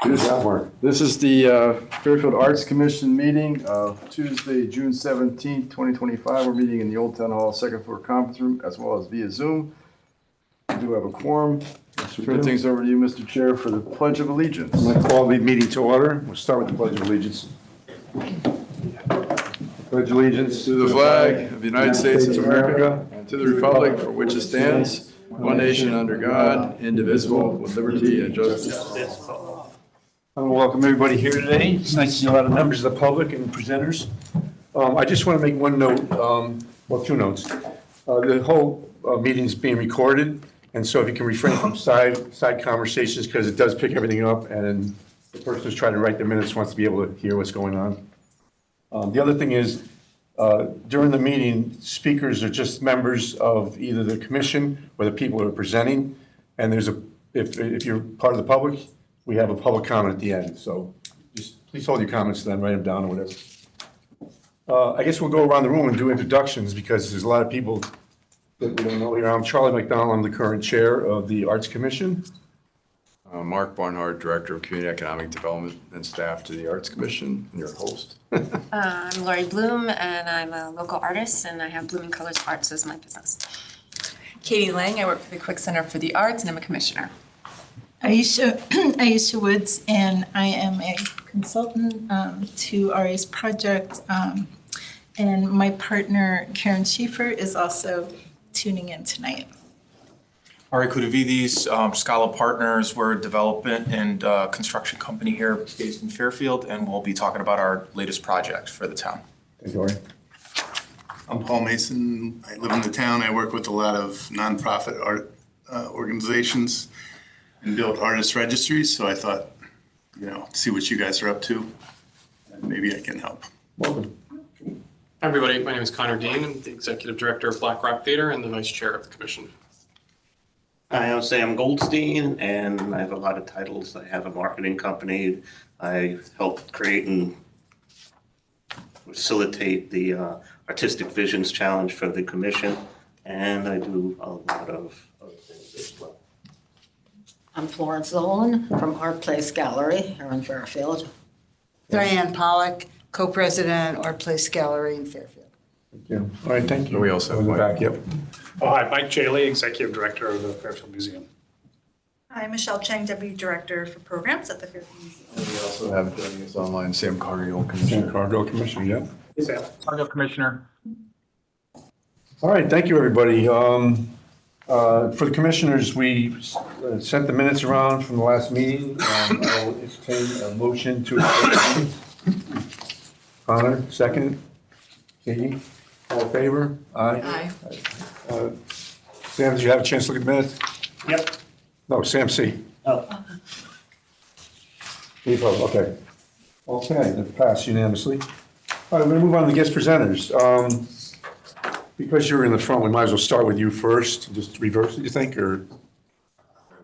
Good job, Mark. This is the Fairfield Arts Commission meeting of Tuesday, June 17th, 2025. We're meeting in the Old Town Hall second floor conference room as well as via Zoom. We do have a quorum. Turn things over to you, Mr. Chair, for the Pledge of Allegiance. I'm going to call the meeting to order. We'll start with the Pledge of Allegiance. Pledge allegiance To the flag of the United States of America and to the republic for which it stands, one nation under God, indivisible, with liberty and justice. I want to welcome everybody here today. It's nice to see a lot of members of the public and presenters. I just want to make one note, well, two notes. The whole meeting is being recorded, and so if you can refrain from side conversations, because it does pick everything up, and the person who's trying to write the minutes wants to be able to hear what's going on. The other thing is, during the meeting, speakers are just members of either the commission or the people who are presenting, and if you're part of the public, we have a public comment at the end, so just please hold your comments then, write them down or whatever. I guess we'll go around the room and do introductions because there's a lot of people that we don't know here. I'm Charlie McDonald, I'm the current chair of the Arts Commission. Mark Barnhart, Director of Community Economic Development and staff to the Arts Commission, and your host. I'm Lori Bloom, and I'm a local artist, and I have Blooming Colors Arts as my business. Katie Lang, I work for the Quick Center for the Arts, and I'm a commissioner. Aisha Woods, and I am a consultant to RA's project, and my partner Karen Schieffer is also tuning in tonight. Ari Kudavidis, Scala Partners, we're a development and construction company here based in Fairfield, and we'll be talking about our latest project for the town. Thank you, Lori. I'm Paul Mason. I live in the town. I work with a lot of nonprofit art organizations and build artist registries. So I thought, see what you guys are up to, and maybe I can help. Welcome. Hi, everybody. My name is Connor Dean. I'm the Executive Director of Black Rock Theater and the Vice Chair of the Commission. Hi, I'm Sam Goldstein, and I have a lot of titles. I have a marketing company. I help create and facilitate the Artistic Visions Challenge for the Commission, and I do a lot of other things as well. I'm Florence Zolan from Art Place Gallery here in Fairfield. Diane Pollock, co-president, Art Place Gallery in Fairfield. Thank you. All right, thank you. We also have in the Mike. back, yep. Oh, hi, Mike Jaley, Executive Director of the Fairfield Museum. Hi, Michelle Chang, Deputy Director for Programs at the Fairfield Museum. And we also have joining us online, Sam Cargill, Commissioner. Sam Cargill, Commissioner, yep. Sam. Cargill Commissioner. All right, thank you, everybody. For the commissioners, we sent the minutes around from the last meeting. I'll entertain a motion to accept the minutes. Connor, second. Katie, all in favor? Aye. Aye. Sam, did you have a chance to look at the minutes? Yep. No, Sam C. Oh. Okay. Okay, that passed unanimously. All right, we're going to move on to the guest presenters. Because you're in the front, we might as well start with you first. Just reverse it, you think, or?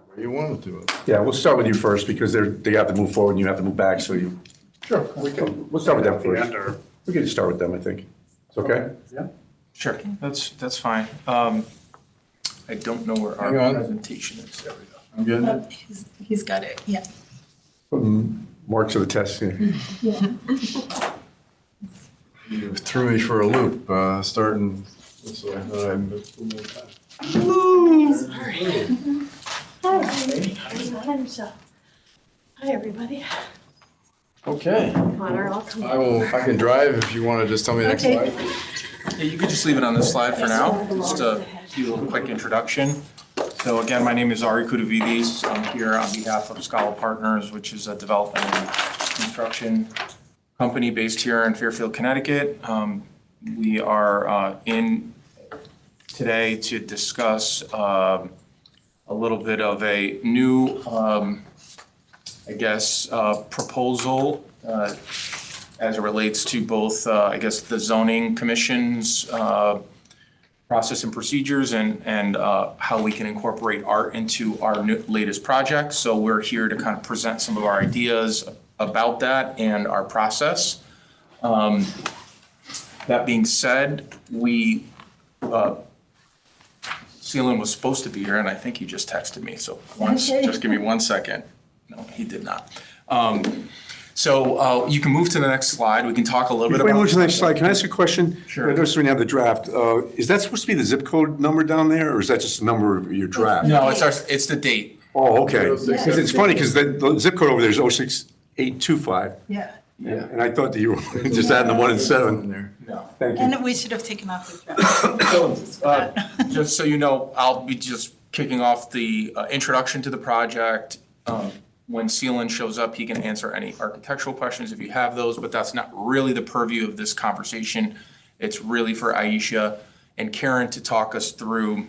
Where you want to do it. Yeah, we'll start with you first because they have to move forward and you have to move back, so you. Sure. We'll start with them first. We can just start with them, I think. It's okay? Yeah. Sure, that's fine. I don't know where our Hang on. presentation is. There we go. I'm good. He's got it, yeah. Putting Mark to the test here. You threw me for a loop, starting this way. Hi, everybody. Okay. Connor, I'll come. I can drive if you want to just tell me the next slide. Yeah, you could just leave it on this slide for now, just to give you a little quick introduction. So again, my name is Ari Kudavidis. I'm here on behalf of Scala Partners, which is a development and construction company based here in Fairfield, Connecticut. We are in today to discuss a little bit of a new, proposal as it relates to both, the zoning commission's process and procedures and how we can incorporate art into our latest project. So we're here to kind of present some of our ideas about that and our process. That being said, Seelan was supposed to be here, and I think he just texted me. So just give me 1 second. No, he did not. So you can move to the next slide. We can talk a little bit Before about. we move to the next slide, can I ask a question? Sure. I noticed when you have the draft, is that supposed to be the zip code number down there, or is that just the number of your draft? No, it's the date. Oh, okay. Because it's funny, because the zip code over there is 06825. Yeah. And I thought that you were just adding the 1 and 7 there. No. Thank you. And we should have taken off the draft. Just so you know, I'll be just kicking off the introduction to the project. When Seelan shows up, he can answer any architectural questions if you have those, but that's not really the purview of this conversation. It's really for Aisha and Karen to talk us through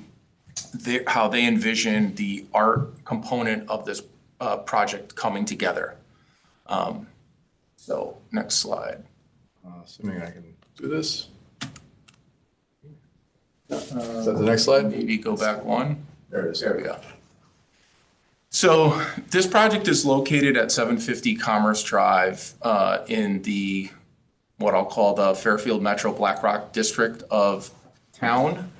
how they envision the art component of this project coming together. So next slide. Assuming I can do this. Is that the next slide? Maybe go back one. There it is. There we go. So this project is located at 750 Commerce Drive in the, what I'll call the Fairfield Metro Black Rock District of town.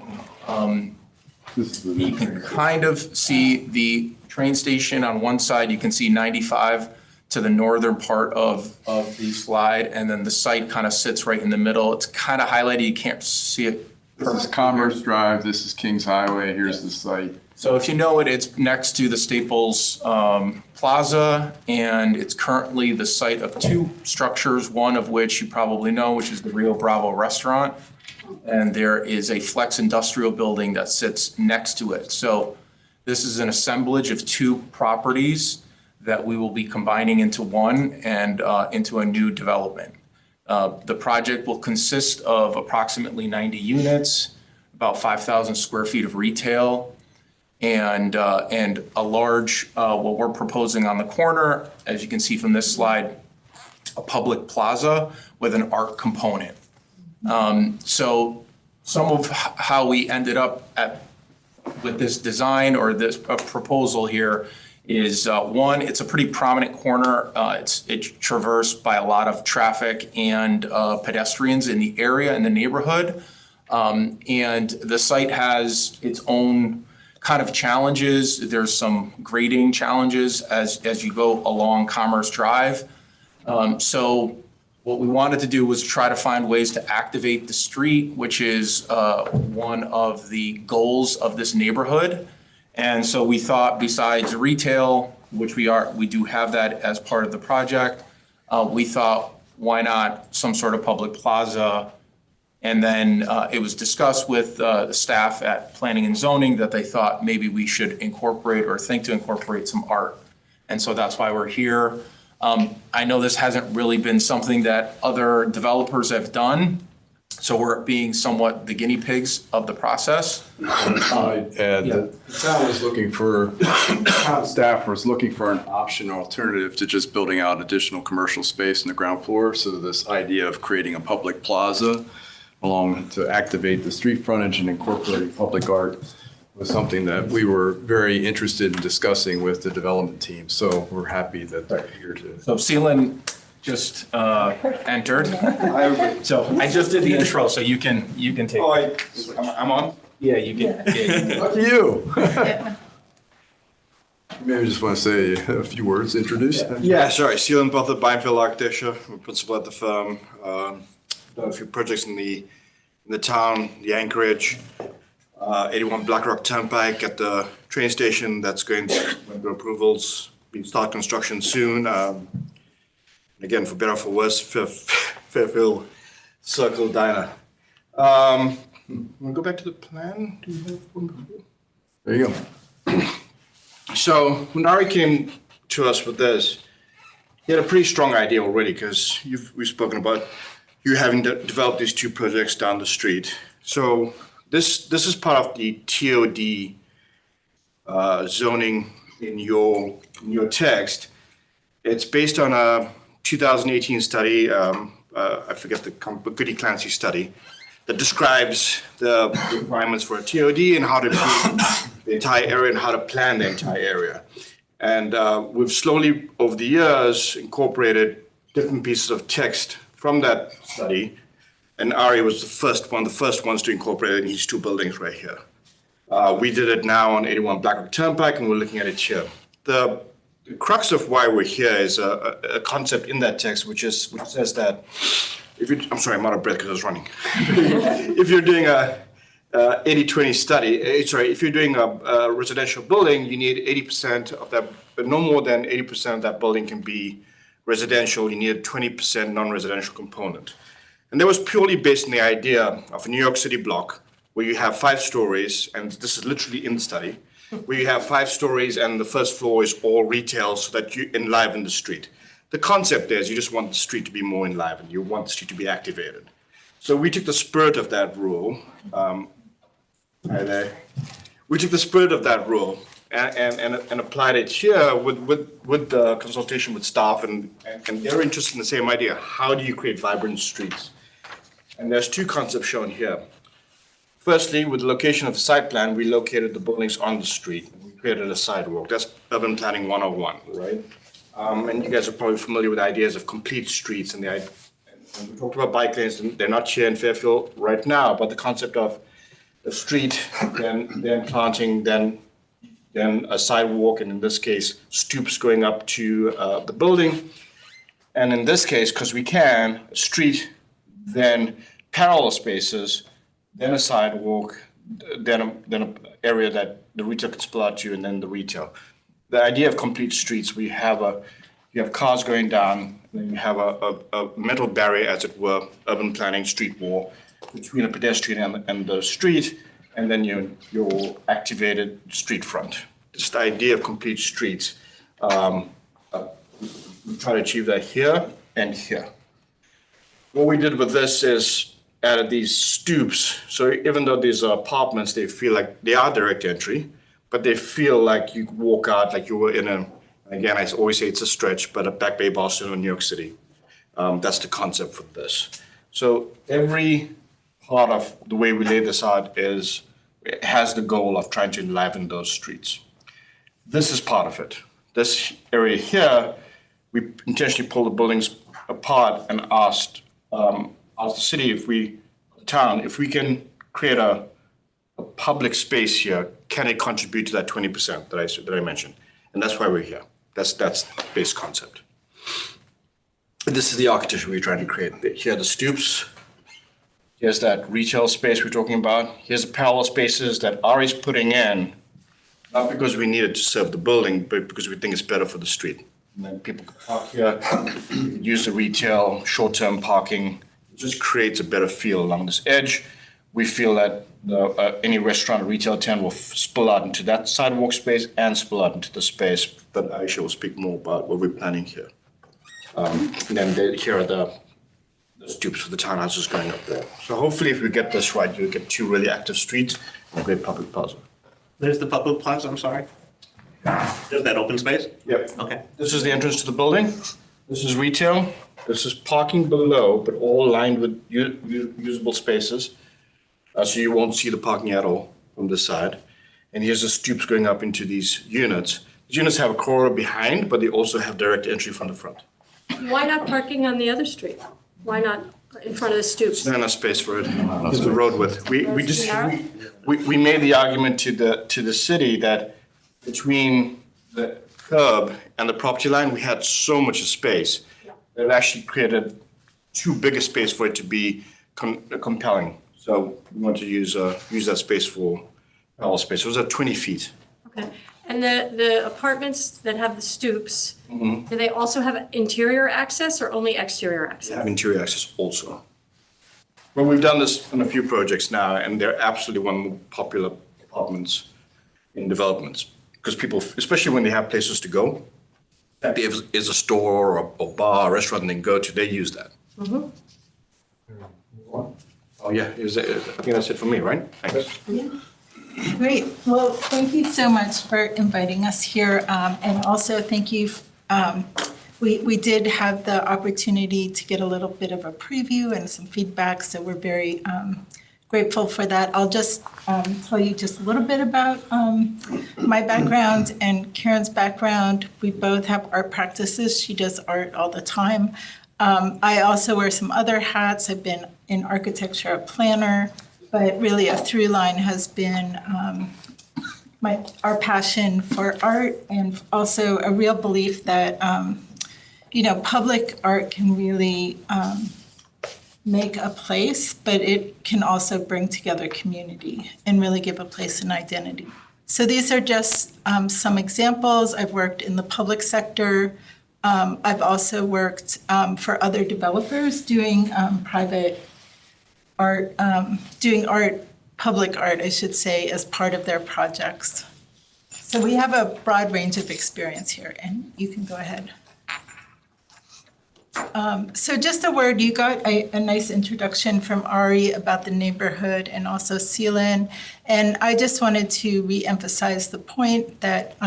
You can kind of see the train station on one side. You can see 95 to the northern part of the slide, and then the site kind of sits right in the middle. It's kind of highlighted. You can't see it. This is Commerce Drive, this is Kings Highway, here's the site. So if you know it, it's next to the Staples Plaza, and it's currently the site of two structures, one of which you probably know, which is the Rio Bravo restaurant. And there is a flex industrial building that sits next to it. So this is an assemblage of two properties that we will be combining into one and into a new development. The project will consist of approximately 90 units, about 5,000 square feet of retail, and a large, what we're proposing on the corner, as you can see from this slide, a public plaza with an art component. So some of how we ended up with this design or this proposal here is one, it's a pretty prominent corner. It's traversed by a lot of traffic and pedestrians in the area, in the neighborhood. And the site has its own kind of challenges. There's some grading challenges as you go along Commerce Drive. So what we wanted to do was try to find ways to activate the street, which is one of the goals of this neighborhood. And so we thought, besides retail, which we do have that as part of the project, we thought, why not some sort of public plaza? And then it was discussed with the staff at Planning and Zoning that they thought maybe we should incorporate or think to incorporate some art. And so that's why we're here. I know this hasn't really been something that other developers have done, so we're being somewhat the guinea pigs of the process. I'd add that the town was looking for, town staff was looking for an option alternative to just building out additional commercial space in the ground floor. So this idea of creating a public plaza along to activate the street frontage and incorporating public art was something that we were very interested in discussing with the development team. So we're happy that they're here to. So Seelan just entered. So I just did the intro, so you can take. Oh, I'm on? Yeah, you can. Yeah. Lucky you. Maybe I just want to say a few words, introduce. Yeah, sorry. Seelan Butler, Byfield Architecture. I'm a principal at the firm. Done a few projects in the town, the Anchorage, 81 Black Rock Turnpike at the train station. That's going to go approvals. We start construction soon. Again, for better or for worse, Fairfield Circle Diner. Want to go back to the plan? Do you have one before? There you go. So when Ari came to us with this, he had a pretty strong idea already because we've spoken about you having developed these two projects down the street. So this is part of the TOD zoning in your text. It's based on a 2018 study, I forget the Goody Clancy study, that describes the requirements for a TOD and how to improve the entire area and how to plan the entire area. And we've slowly, over the years, incorporated different pieces of text from that study. And Ari was the first ones to incorporate it in these two buildings right here. We did it now on 81 Black Rock Turnpike, and we're looking at it here. The the crux of why we're here is a concept in that text, which says that I'm sorry, I'm out of breath because I was running. If you're doing a 80-20 study, if you're doing a residential building, you need 80% of that, but no more than 80% of that building can be residential. You need a 20% non-residential component. And that was purely based on the idea of a New York City block where you have 5 stories, and this is literally in the study, where you have 5 stories and the first floor is all retail so that you enliven the street. The concept is you just want the street to be more enlivened. You want the street to be activated. So we took the spirit of that rule. We took the spirit of that rule and applied it here with the consultation with staff, and they're interested in the same idea. How do you create vibrant streets? And there's 2 concepts shown here. Firstly, with the location of the site plan, we located the buildings on the street. We created a sidewalk. That's urban planning 101, right? And you guys are probably familiar with ideas of complete streets, and we talked about bike lanes, and they're not here in Fairfield right now, but the concept of a street, then planting, then a sidewalk, and in this case, stoops going up to the building. And in this case, because we can, a street, then parallel spaces, then a sidewalk, then an area that the retail can spill out to, and then the retail. The idea of complete streets, you have cars going down, then you have a metal barrier, as it were, urban planning, street wall, between a pedestrian and the street, and then your activated street front. Just the idea of complete streets. We try to achieve that here and here. What we did with this is added these stoops. So even though these are apartments, they feel like they are direct entry, but they feel like you walk out like you were in again, I always say it's a stretch, but a Back Bay, Boston, or New York City. That's the concept for this. So every part of the way we lay this out has the goal of trying to enliven those streets. This is part of it. This area here, we intentionally pulled the buildings apart and asked the city, if we can create a public space here, can it contribute to that 20% that I mentioned? And that's why we're here. That's the base concept. This is the architecture we're trying to create. Here are the stoops. Here's that retail space we're talking about. Here's the parallel spaces that Ari's putting in, not because we need it to serve the building, but because we think it's better for the street. And then people can park here, use the retail, short-term parking. It just creates a better feel along this edge. We feel that any restaurant or retail tenant will spill out into that sidewalk space and spill out into the space, but Aisha will speak more about what we're planning here. And then here are the stoops for the townhouses going up there. So hopefully if we get this right, you'll get 2 really active streets and a great public plaza. There's the public plaza, I'm sorry. There's that open space? Yep. Okay. This is the entrance to the building. This is retail. This is parking below, but all lined with usable spaces. So you won't see the parking at all from this side. And here's the stoops going up into these units. These units have a corridor behind, but they also have direct entry from the front. Why not parking on the other street? Why not in front of the stoops? There's not enough space for it. It's the road width. We made the argument to the city that between the curb and the property line, we had so much space that it actually created too big a space for it to be compelling. So we want to use that space for all space. So it was at 20 feet. Okay. And the apartments that have the stoops, do they also have interior access or only exterior access? They have interior access also. Well, we've done this on a few projects now, and they're absolutely one of the more popular apartments in developments. Because people, especially when they have places to go, if there is a store or a bar or restaurant they can go to, they use that. Oh, yeah, I think that's it for me, right? Thanks. Great. Well, thank you so much for inviting us here. And also thank you. We did have the opportunity to get a little bit of a preview and some feedback, so we're very grateful for that. I'll just tell you just a little bit about my background and Karen's background. We both have art practices. She does art all the time. I also wear some other hats. I've been in architecture, a planner, but really a through line has been our passion for art, and also a real belief that, public art can really make a place, but it can also bring together community and really give a place an identity. So these are just some examples. I've worked in the public sector. I've also worked for other developers doing private art, doing art, public art, I should say, as part of their projects. So we have a broad range of experience here, and you can go ahead. So just a word, you got a nice introduction from Ari about the neighborhood and also Sealand. And I just wanted to reemphasize the point that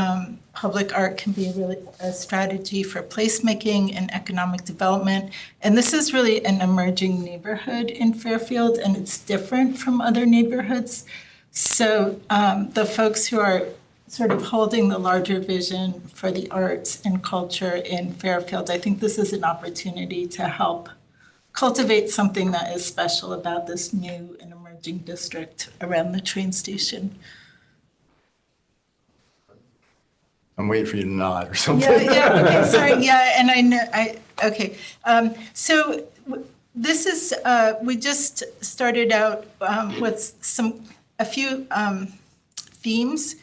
public art can be really a strategy for placemaking and economic development. And this is really an emerging neighborhood in Fairfield, and it's different from other neighborhoods. So the folks who are sort of holding the larger vision for the arts and culture in Fairfield, I think this is an opportunity to help cultivate something that is special about this new and emerging district around the train station. I'm waiting for you to nod or something. Okay, sorry, and I know, okay. So this is, we just started out with a few themes.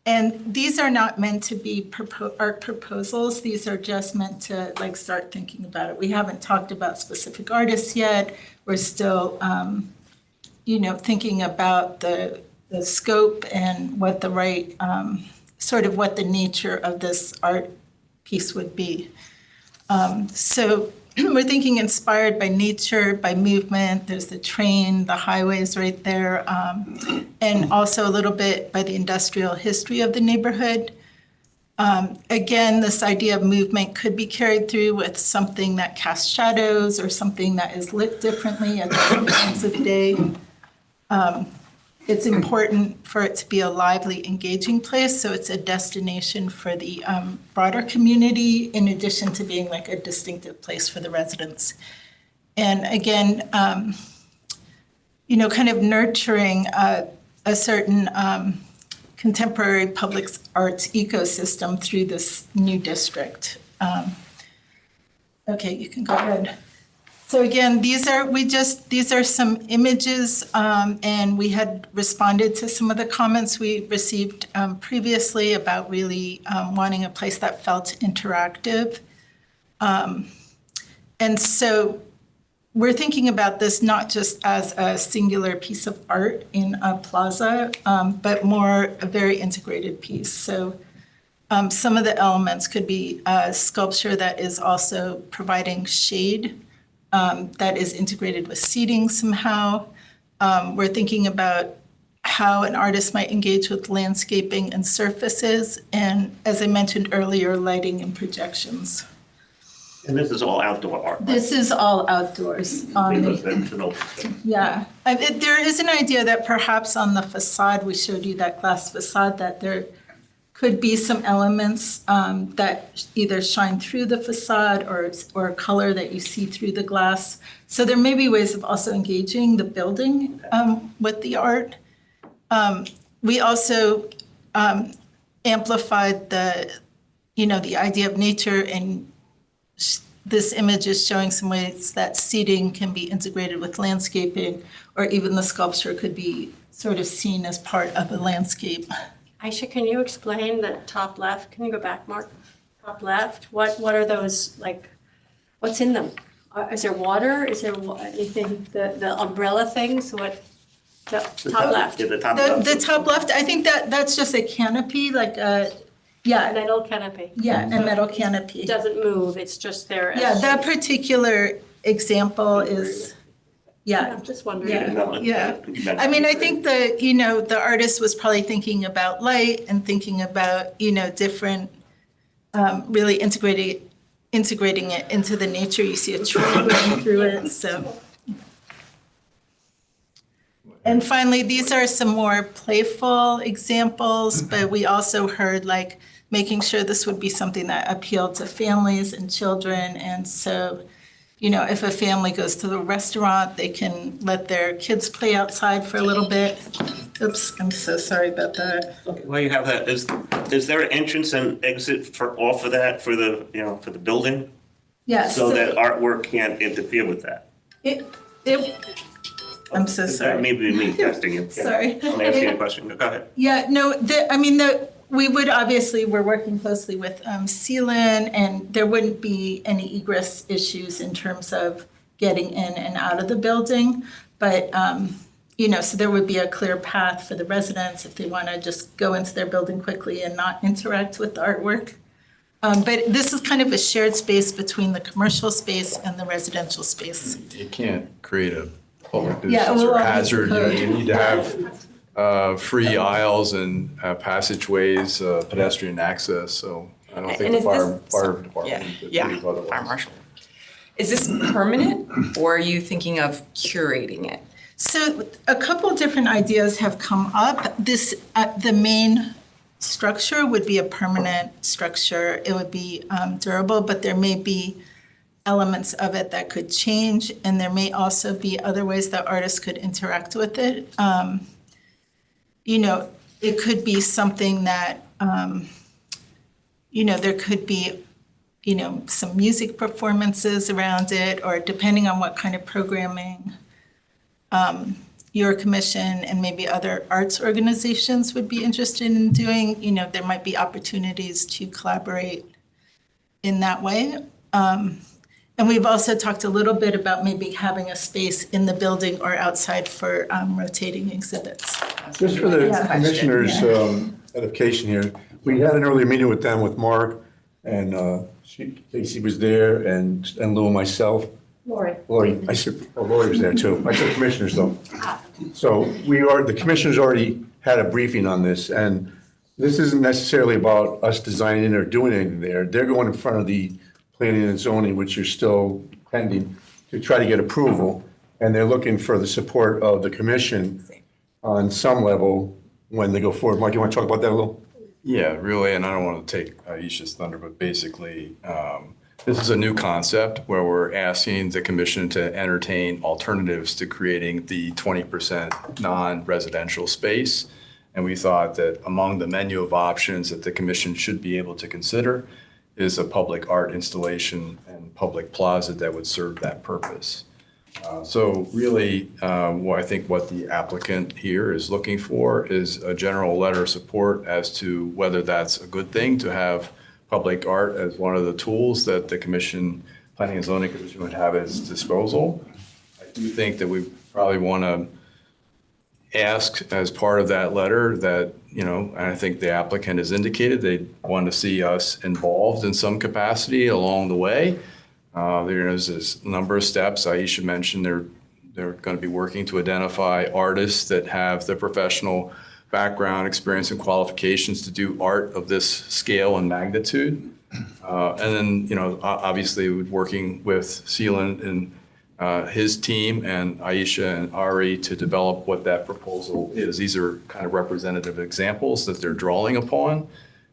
And these are not meant to be art proposals. These are just meant to start thinking about it. We haven't talked about specific artists yet. We're still, thinking about the scope and what the right, sort of what the nature of this art piece would be. So we're thinking inspired by nature, by movement. There's the train, the highways right there, and also a little bit by the industrial history of the neighborhood. Again, this idea of movement could be carried through with something that casts shadows or something that is lit differently at different times of day. It's important for it to be a lively, engaging place, so it's a destination for the broader community, in addition to being like a distinctive place for the residents. And again, kind of nurturing a certain contemporary public arts ecosystem through this new district. Okay, you can go ahead. So again, these are some images, and we had responded to some of the comments we received previously about really wanting a place that felt interactive. And so we're thinking about this not just as a singular piece of art in a plaza, but more a very integrated piece. So some of the elements could be a sculpture that is also providing shade, that is integrated with seating somehow. We're thinking about how an artist might engage with landscaping and surfaces, and as I mentioned earlier, lighting and projections. And this is all outdoor art, right? This is all outdoors. Because it's an open space. Yeah, there is an idea that perhaps on the facade, we showed you that glass facade, that there could be some elements that either shine through the facade or color that you see through the glass. So there may be ways of also engaging the building with the art. We also amplified the idea of nature, and this image is showing some ways that seating can be integrated with landscaping, or even the sculpture could be sort of seen as part of the landscape. Aisha, can you explain the top left? Can you go back, Mark? Top left, what are those, what's in them? Is there water? Is there anything, the umbrella things? What, the top left? Yeah, the top left. The top left, I think that's just a canopy, A metal canopy. Yeah, a metal canopy. It doesn't move, it's just there. Yeah, that particular example is, I'm just wondering. Yeah. I mean, I think the artist was probably thinking about light and thinking about, different, really integrating it into the nature. You see a train going through it, so. And finally, these are some more playful examples, but we also heard making sure this would be something that appealed to families and children. And so, if a family goes to the restaurant, they can let their kids play outside for a little bit. Oops, I'm so sorry about that. Well, you have that, is there an entrance and exit off of that for the, for the building? Yes. So that artwork can't interfere with that? I'm so sorry. Maybe me testing you. Sorry. I'm asking you a question, go ahead. Yeah, no, we would obviously, we're working closely with Sealand, and there wouldn't be any egress issues in terms of getting in and out of the building. But, so there would be a clear path for the residents if they want to just go into their building quickly and not interact with the artwork. But this is kind of a shared space between the commercial space and the residential space. You can't create a public Yeah, nuisance well, or obviously hazard. You code. you need to have free aisles and passageways, pedestrian access, so I don't And think the is fire this- department. would Yeah, believe otherwise. fire marshal. Is this permanent, or are you thinking of curating it? So a couple different ideas have come up. The main structure would be a permanent structure. It would be durable, but there may be elements of it that could change, and there may also be other ways that artists could interact with it. It could be something that, there could be, some music performances around it, or depending on what kind of programming your commission and maybe other arts organizations would be interested in doing, there might be opportunities to collaborate in that way. And we've also talked a little bit about maybe having a space in the building or outside for rotating exhibits. Just for the Yeah. commissioners' edification here, we had an earlier meeting with them, with Mark, and Casey was there, and Lou and myself. Lori, I said, Lori was there too. I said commissioners though. So the commissioners already had a briefing on this, and this isn't necessarily about us designing or doing anything there. They're going in front of the planning and zoning, which are still pending, to try to get approval. And they're looking for the support of the commission on some level when they go forward. Mark, you want to talk about that a little? Yeah, really, and I don't want to take Aisha's thunder, but basically, this is a new concept where we're asking the commission to entertain alternatives to creating the 20% non-residential space. And we thought that among the menu of options that the commission should be able to consider is a public art installation and public plaza that would serve that purpose. So really, I think what the applicant here is looking for is a general letter of support as to whether that's a good thing to have public art as one of the tools that the commission, Planning and Zoning Commission, would have at its disposal. I do think that we probably want to ask as part of that letter that, and I think the applicant has indicated they want to see us involved in some capacity along the way. There's this number of steps. Aisha mentioned they're going to be working to identify artists that have the professional background, experience, and qualifications to do art of this scale and magnitude. And then, obviously working with Sealand and his team and Aisha and Ari to develop what that proposal is. These are kind of representative examples that they're drawing upon.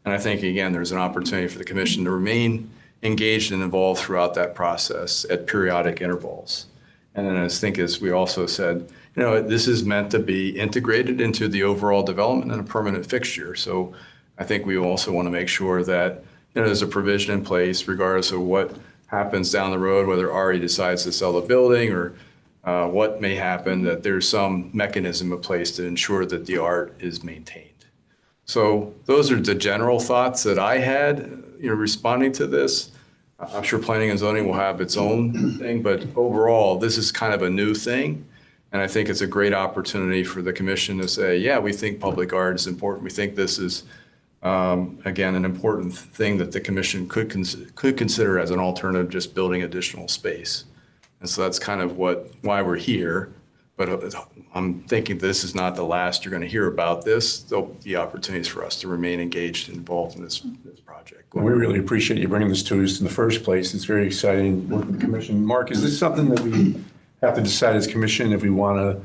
And I think, again, there's an opportunity for the commission to remain engaged and involved throughout that process at periodic intervals. And then as we also said, this is meant to be integrated into the overall development and a permanent fixture. So I think we also want to make sure that there's a provision in place regardless of what happens down the road, whether Ari decides to sell the building or what may happen, that there's some mechanism in place to ensure that the art is maintained. So those are the general thoughts that I had, responding to this. I'm sure Planning and Zoning will have its own thing, but overall, this is kind of a new thing. And I think it's a great opportunity for the commission to say, yeah, we think public art is important. We think this is, again, an important thing that the commission could consider as an alternative, just building additional space. And so that's kind of why we're here. But I'm thinking this is not the last you're going to hear about this. There'll be opportunities for us to remain engaged and involved in this project. We really appreciate you bringing this to us in the first place. It's very exciting working with the commission. Mark, is this something that we have to decide as commission if we want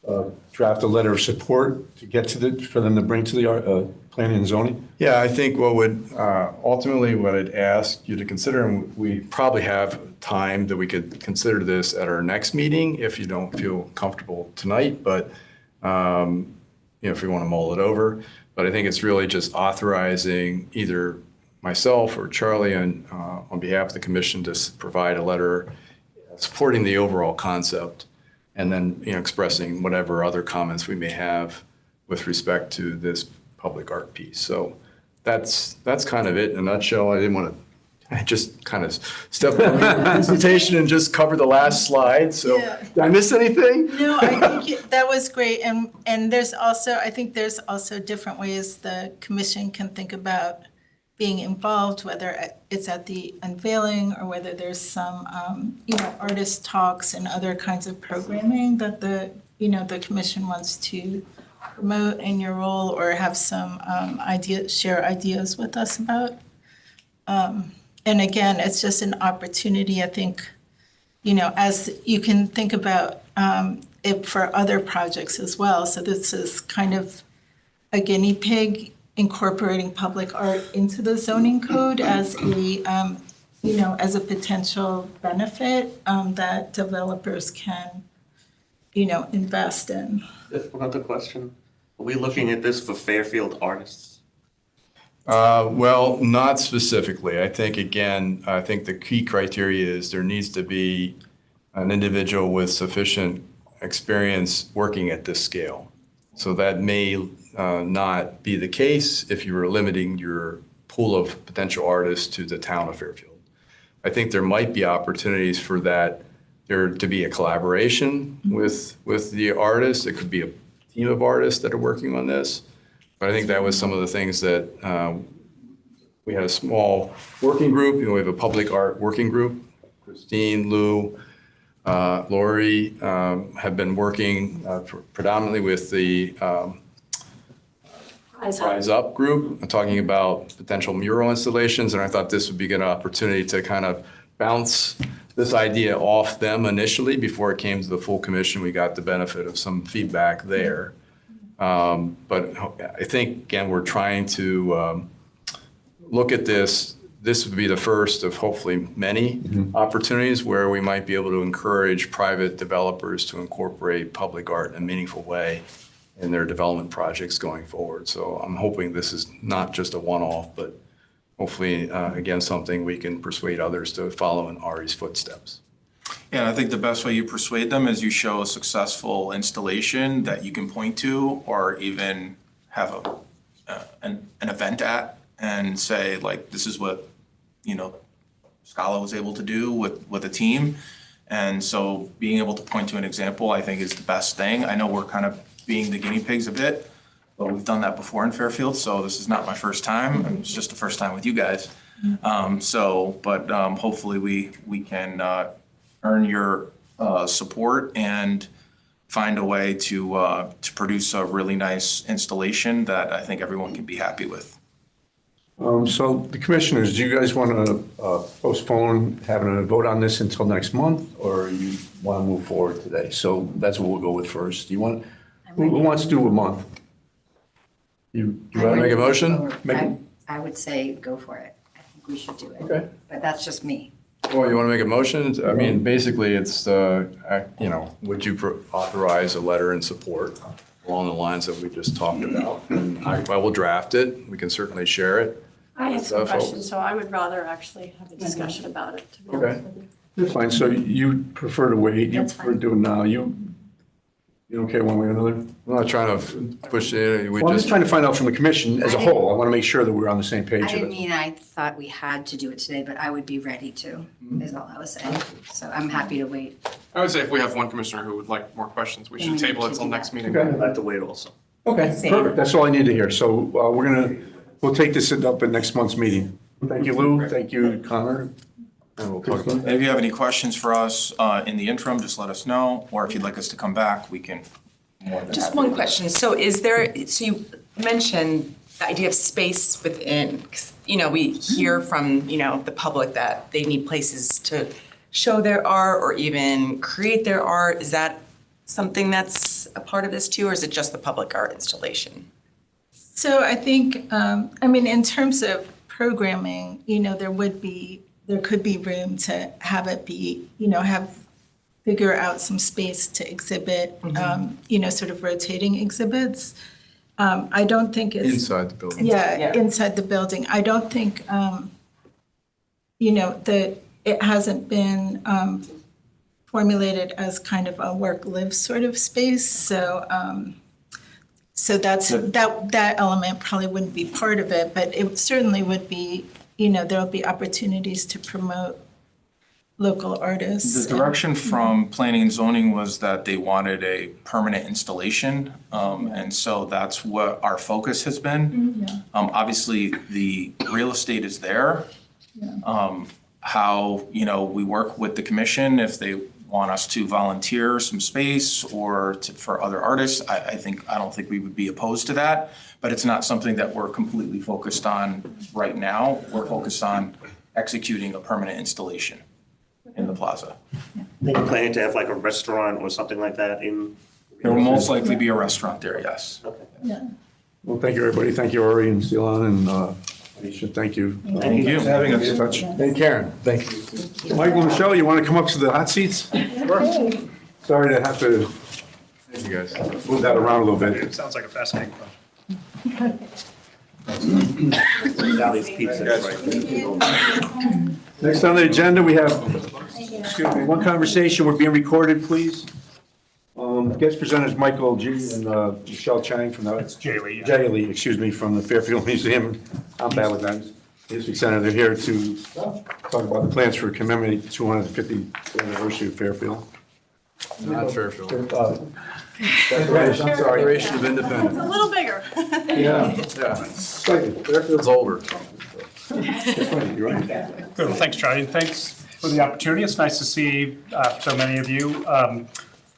to draft a letter of support to get to for them to bring to the planning and zoning? Yeah, I think ultimately what I'd ask you to consider, and we probably have time that we could consider this at our next meeting if you don't feel comfortable tonight, but if we want to mull it over. But I think it's really just authorizing either myself or Charlie on behalf of the commission to provide a letter supporting the overall concept, and then, expressing whatever other comments we may have with respect to this public art piece. So that's kind of it in a nutshell. I didn't want to, I just kind of stepped on the presentation and just covered the last slide. So Yeah. did I miss anything? No, I think that was great. And there's also, I think there's also different ways the commission can think about being involved, whether it's at the unveiling or whether there's some, artist talks and other kinds of programming that the commission wants to promote in your role, or have some share ideas with us about. And again, it's just an opportunity, I think, as you can think about it for other projects as well. So this is kind of a guinea pig incorporating public art into the zoning code as a potential benefit that developers can, invest in. Just another question. Are we looking at this for Fairfield artists? Well, not specifically. I think the key criteria is there needs to be an individual with sufficient experience working at this scale. So that may not be the case if you were limiting your pool of potential artists to the town of Fairfield. I think there might be opportunities for there to be a collaboration with the artists. It could be a team of artists that are working on this. But I think that was some of the things that we had a small working group. We have a public art working group. Christine, Lou, Lori have been working predominantly with the Rise Up group, talking about potential mural installations. And I thought this would be a good opportunity to kind of bounce this idea off them initially before it came to the full commission. We got the benefit of some feedback there. But I think, again, we're trying to look at this. This would be the first of hopefully many opportunities where we might be able to encourage private developers to incorporate public art in a meaningful way in their development projects going forward. So I'm hoping this is not just a one-off, but hopefully, again, something we can persuade others to follow in Ari's footsteps. Yeah, I think the best way you persuade them is you show a successful installation that you can point to, or even have an event at, and say, like, this is what, Scala was able to do with a team. And so being able to point to an example, I think, is the best thing. I know we're kind of being the guinea pigs a bit, but we've done that before in Fairfield, so this is not my first time. It's just the first time with you guys. Hopefully we can earn your support and find a way to produce a really nice installation that I think everyone can be happy with. So the commissioners, do you guys want to postpone having a vote on this until next month, or you want to move forward today? So that's what we'll go with first. Who wants to do a month? You want to make a motion? I would say go for it. I think we should do it. Okay. But that's just me. Well, you want to make a motion? I mean, basically, it's, would you authorize a letter in support along the lines that we just talked about? And I will draft it. We can certainly share it. I have some folks. questions, so I would rather actually have a discussion about it, to be honest with you. That's fine. So you prefer to wait, you prefer to do it now. You don't care one way or another? I'm not trying to push it. Well, I'm just trying to find out from the commission as a whole. I want to make sure that we're on the same page I of didn't it. mean I thought we had to do it today, but I would be ready to, is all I was saying. So I'm happy to wait. I would say if we have one commissioner who would like more questions, we should table it till next meeting. Okay. I'd like to wait also. Okay, perfect. That's all I need to hear. So we'll take this up at next month's meeting. Thank you, Lou. Thank you, Connor. And we'll talk about And if you have any questions for us in the interim, just let us know, or if you'd like us to come back, we can. Just one question. So you mentioned the idea of space within, 'cause, we hear from, the public that they need places to show their art or even create their art. Is that something that's a part of this too, or is it just the public art installation? So I think, in terms of programming, there could be room to have it be, figure out some space to exhibit, sort of rotating exhibits. I don't think it's. Inside the building. Yeah, inside the building. I don't think, that it hasn't been formulated as kind of a work-live sort of space. So that element probably wouldn't be part of it, but it certainly would be, there'll be opportunities to promote local artists. The direction from planning and zoning was that they wanted a permanent installation. And so that's what our focus has been. Obviously, the real estate is there. How, we work with the commission if they want us to volunteer some space or for other artists, I don't think we would be opposed to that, but it's not something that we're completely focused on right now. We're focused on executing a permanent installation in the plaza. They were planning to have like a restaurant or something like that in? There will most likely be a restaurant there, yes. Yeah. Well, thank you, everybody. Thank you, Ari and Ceylon, and Aisha, thank you. Thank you. For having us in touch. And Karen, thank you. Michael and Michelle, you want to come up to the hot seats? Sure. Sorry to have to Thank you, guys. move that around a little bit. It sounds like a fascinating project. Valley's Pizza, right? Next on the agenda, we have, one conversation. We're being recorded, please. Guest presenters Michael G. and Michelle Chang from the. It's Jay Lee. Jay Lee, excuse me, from the Fairfield Museum. I'm bad with that. History Center. They're here to talk about the plans for commemorating the 250th anniversary of Fairfield. Not Fairfield. Declaration, I'm sorry. Declaration of Independence. A little bigger. Yeah. Slightly. Fairfield's older. You're right. Good, well, thanks, Charlie, and thanks for the opportunity. It's nice to see so many of you.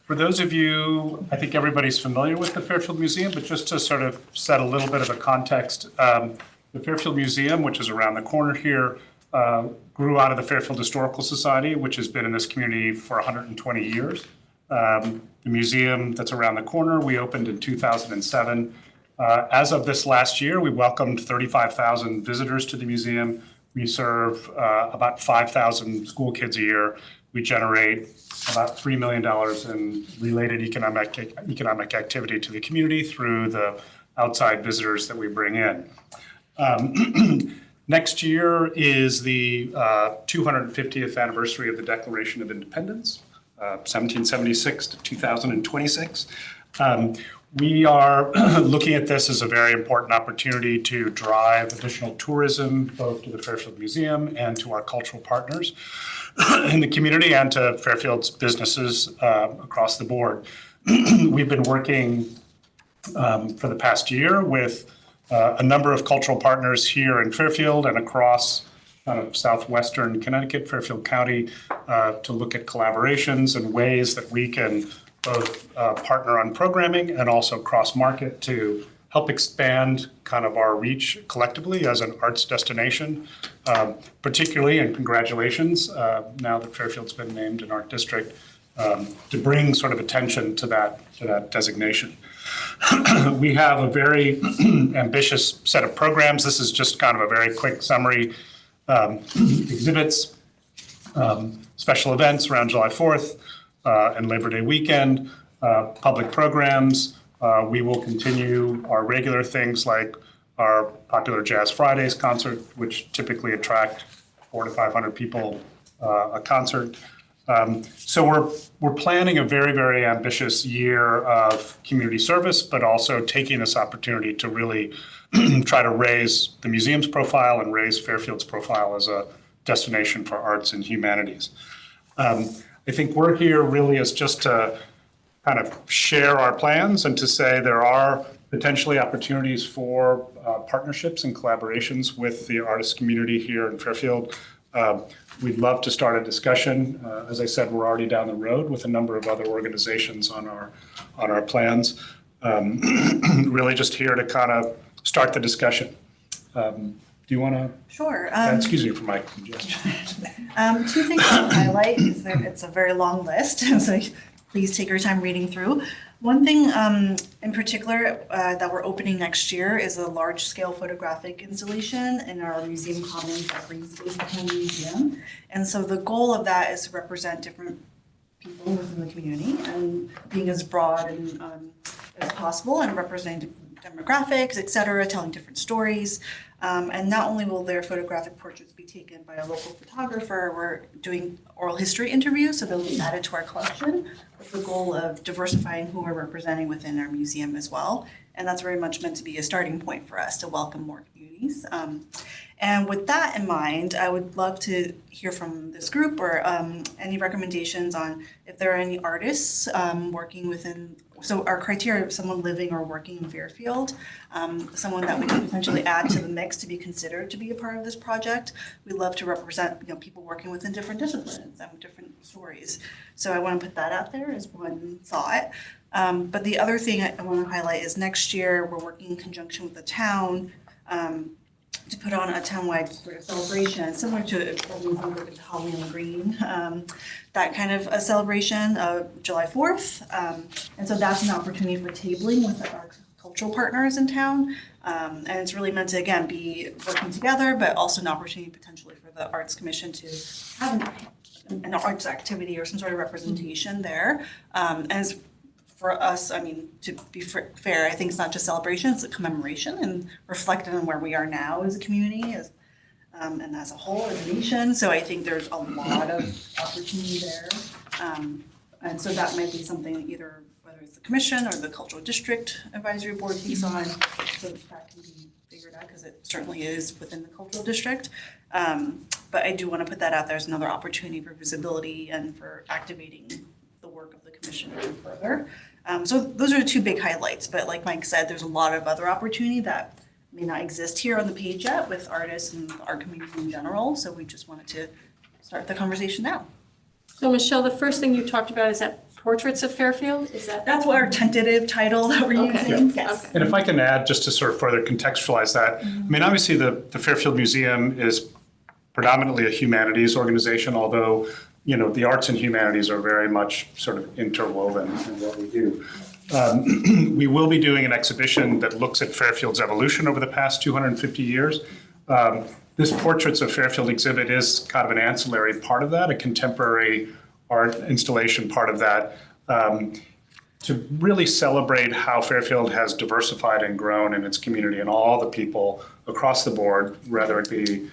For those of you, I think everybody's familiar with the Fairfield Museum, but just to sort of set a little bit of a context, the Fairfield Museum, which is around the corner here, grew out of the Fairfield Historical Society, which has been in this community for 120 years. The museum that's around the corner, we opened in 2007. As of this last year, we welcomed 35,000 visitors to the museum. We serve about 5,000 school kids a year. We generate about $3 million in related economic activity to the community through the outside visitors that we bring in. Next year is the 250th anniversary of the Declaration of Independence, 1776 to 2026. We are looking at this as a very important opportunity to drive additional tourism, both to the Fairfield Museum and to our cultural partners in the community and to Fairfield's businesses across the board. We've been working for the past year with a number of cultural partners here in Fairfield and across southwestern Connecticut, Fairfield County, to look at collaborations and ways that we can both partner on programming and also cross-market to help expand kind of our reach collectively as an arts destination, particularly, and congratulations, now that Fairfield's been named an art district, to bring sort of attention to that designation. We have a very ambitious set of programs. This is just kind of a very quick summary. Exhibits, special events around July 4th and Labor Day weekend, public programs. We will continue our regular things like our popular Jazz Fridays concert, which typically attract 400 to 500 people a concert. So we're planning a very, very ambitious year of community service, but also taking this opportunity to really try to raise the museum's profile and raise Fairfield's profile as a destination for arts and humanities. I think we're here really as just to kind of share our plans and to say there are potentially opportunities for partnerships and collaborations with the artist community here in Fairfield. We'd love to start a discussion. As I said, we're already down the road with a number of other organizations on our plans. Really just here to kind of start the discussion. Do you want to? Sure. Excuse me for my congestion. 2 things I'll highlight is that it's a very long list, so please take your time reading through. One thing in particular that we're opening next year is a large-scale photographic installation in our museum commons that brings space behind the museum. And so the goal of that is to represent different people within the community and being as broad and as possible and representing demographics, et cetera, telling different stories. And not only will their photographic portraits be taken by a local photographer, we're doing oral history interviews, so they'll be added to our collection with the goal of diversifying who we're representing within our museum as well. And that's very much meant to be a starting point for us to welcome more communities. And with that in mind, I would love to hear from this group or any recommendations on if there are any artists working within, so our criteria of someone living or working in Fairfield, someone that we could potentially add to the mix to be considered to be a part of this project. We love to represent, people working within different disciplines and different stories. So I want to put that out there as one thought. But the other thing I want to highlight is next year we're working in conjunction with the town to put on a townwide sort of celebration, similar to Halloween on Green, that kind of a celebration of July 4th. And so that's an opportunity for tabling with our cultural partners in town. And it's really meant to, again, be working together, but also an opportunity potentially for the Arts Commission to have an arts activity or some sort of representation there. And for us, I mean, to be fair, I think it's not just celebration, it's a commemoration and reflecting on where we are now as a community and as a whole, as a nation. So I think there's a lot of opportunity there. And so that might be something either, whether it's the commission or the cultural district advisory board piece on, so that can be figured out because it certainly is within the cultural district. But I do want to put that out there as another opportunity for visibility and for activating the work of the commission even further. So those are the two big highlights, but like Mike said, there's a lot of other opportunity that may not exist here on the page yet with artists and our community in general. So we just wanted to start the conversation now. So Michelle, the first thing you talked about is that Portraits of Fairfield? Is that? That's what our tentative title that we're using, yes. And if I can add, just to sort of further contextualize that, I mean, obviously the Fairfield Museum is predominantly a humanities organization, although the arts and humanities are very much sort of interwoven in what we do. We will be doing an exhibition that looks at Fairfield's evolution over the past 250 years. This Portraits of Fairfield exhibit is kind of an ancillary part of that, a contemporary art installation part of that, to really celebrate how Fairfield has diversified and grown in its community and all the people across the board, whether it be,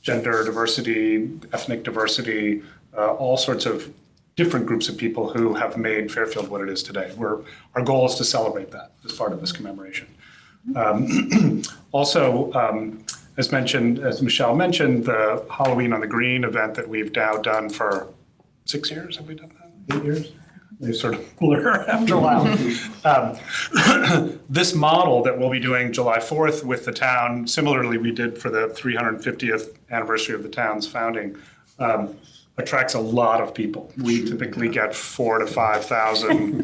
gender diversity, ethnic diversity, all sorts of different groups of people who have made Fairfield what it is today. Our goal is to celebrate that as part of this commemoration. Also, as Michelle mentioned, the Halloween on the Green event that we've now done for 6 years, have we done that? 8 years? They sort of blur after a while. This model that we'll be doing July 4th with the town, similarly we did for the 350th anniversary of the town's founding, attracts a lot of people. We typically get 4,000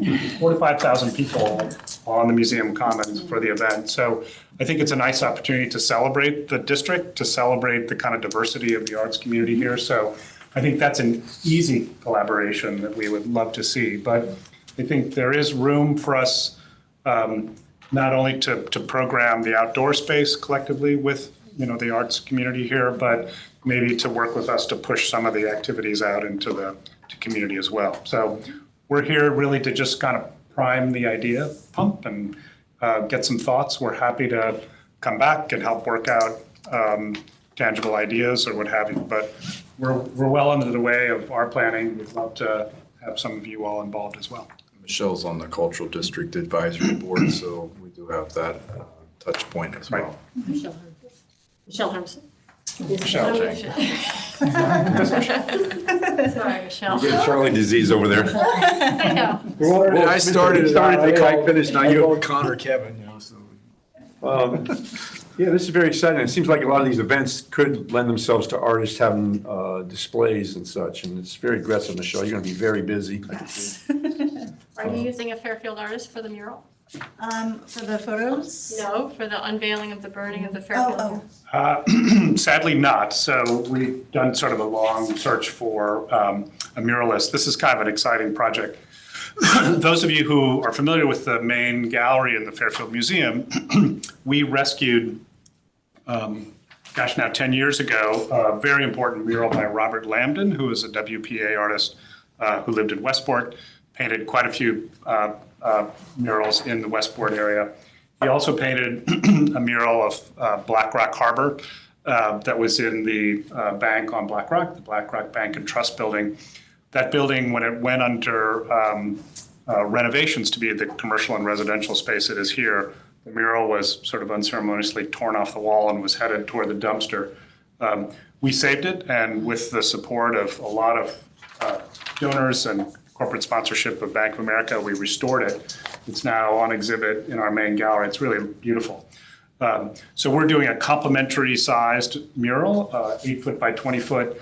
to 5,000 people on the museum commons for the event. So I think it's a nice opportunity to celebrate the district, to celebrate the kind of diversity of the arts community here. So I think that's an easy collaboration that we would love to see. But I think there is room for us not only to program the outdoor space collectively with the arts community here, but maybe to work with us to push some of the activities out into the community as well. So we're here really to just kind of prime the idea pump and get some thoughts. We're happy to come back and help work out tangible ideas or what have you. But we're well under the way of our planning. We'd love to have some of you all involved as well. Michelle's on the Cultural District Advisory Board, so we do have that touch point as well. Michelle Hermsen. Michelle Chang. Sorry, Michelle. You get Charlie disease over there. Yeah. Well, I started, I finished, now you have Connor Kevin, so. Yeah, this is very exciting. It seems like a lot of these events could lend themselves to artists having displays and such, and it's very aggressive, Michelle. You're going to be very busy. Yes. Are you using a Fairfield artist for the mural? For the photos? No, for the unveiling of the burning of the Fairfield mural. Sadly not. So we've done sort of a long search for a muralist. This is kind of an exciting project. Those of you who are familiar with the main gallery in the Fairfield Museum, we rescued, now 10 years ago, a very important mural by Robert Lambden, who is a WPA artist who lived in Westport, painted quite a few murals in the Westport area. He also painted a mural of Black Rock Harbor that was in the bank on Black Rock, the Black Rock Bank and Trust Building. That building, when it went under renovations to be the commercial and residential space it is here, the mural was sort of unceremoniously torn off the wall and was headed toward the dumpster. We saved it, and with the support of a lot of donors and corporate sponsorship of Bank of America, we restored it. It's now on exhibit in our main gallery. It's really beautiful. So we're doing a complementary sized mural, 8 foot by 20 foot,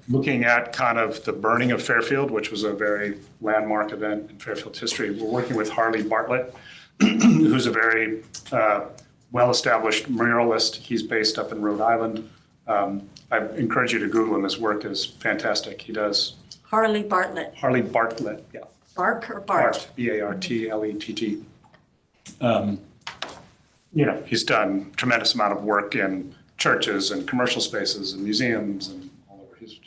looking at kind of the burning of Fairfield, which was a very landmark event in Fairfield's history. We're working with Harley Bartlett, who's a very well-established muralist. He's based up in Rhode Island. I encourage you to Google him. His work is fantastic. He does. Harley Bartlett. Harley Bartlett, yeah. Bark or Bart? Bartlett. You know, he's done tremendous amount of work in churches and commercial spaces and museums and all over. His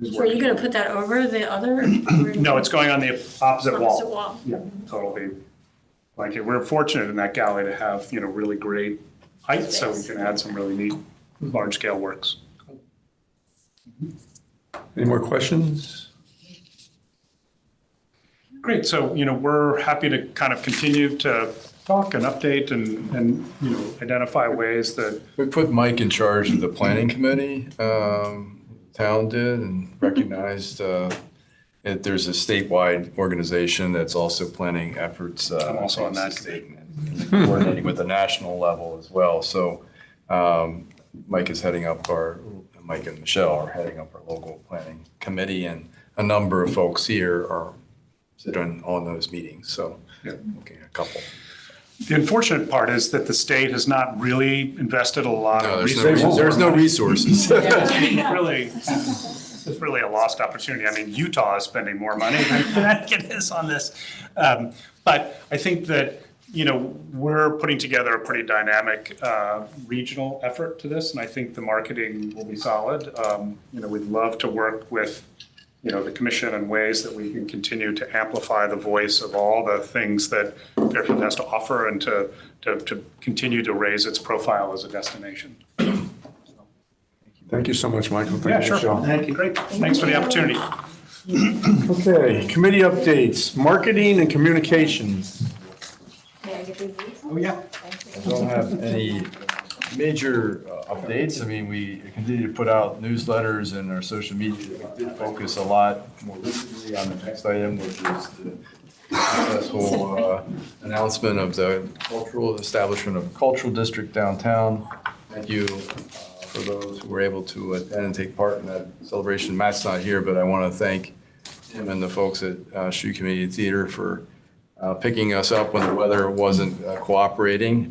So are you going to put that over the other? No, it's going on the opposite wall. Opposite wall. Yeah, totally. Like, we're fortunate in that gallery to have, you know, really great height, so we can add some really neat large-scale works. Any more questions? Great, so, you know, we're happy to kind of continue to talk and update and you know, identify ways that. We put Mike in charge of the planning committee, town did, and recognized that there's a statewide organization that's also planning efforts. I'm also on that. State and coordinating with the national level as well. So Mike and Michelle are heading up our local planning committee, and a number of folks here are sitting on those meetings. So looking at a couple. The unfortunate part is that the state has not really invested a lot of resources. There's no resources. It's really a lost opportunity. I mean, Utah is spending more money than Connecticut is on this. But I think that, you know, we're putting together a pretty dynamic regional effort to this, and I think the marketing will be solid. You know, we'd love to work with, you know, the commission in ways that we can continue to amplify the voice of all the things that Fairfield has to offer and to continue to raise its profile as a destination. Thank you so much, Michael. Thank Yeah, you, sure. Michelle. Thank you. Great. Thanks for the opportunity. Okay, committee updates, marketing and communications. Oh, yeah. I don't have any major updates. I mean, we continue to put out newsletters and our social media. We did focus a lot more recently on the next item, which is the successful announcement of the establishment of a cultural district downtown. Thank you for those who were able to attend and take part in that celebration. Matt's not here, but I want to thank him and the folks at Shoe Community Theater for picking us up when the weather wasn't cooperating.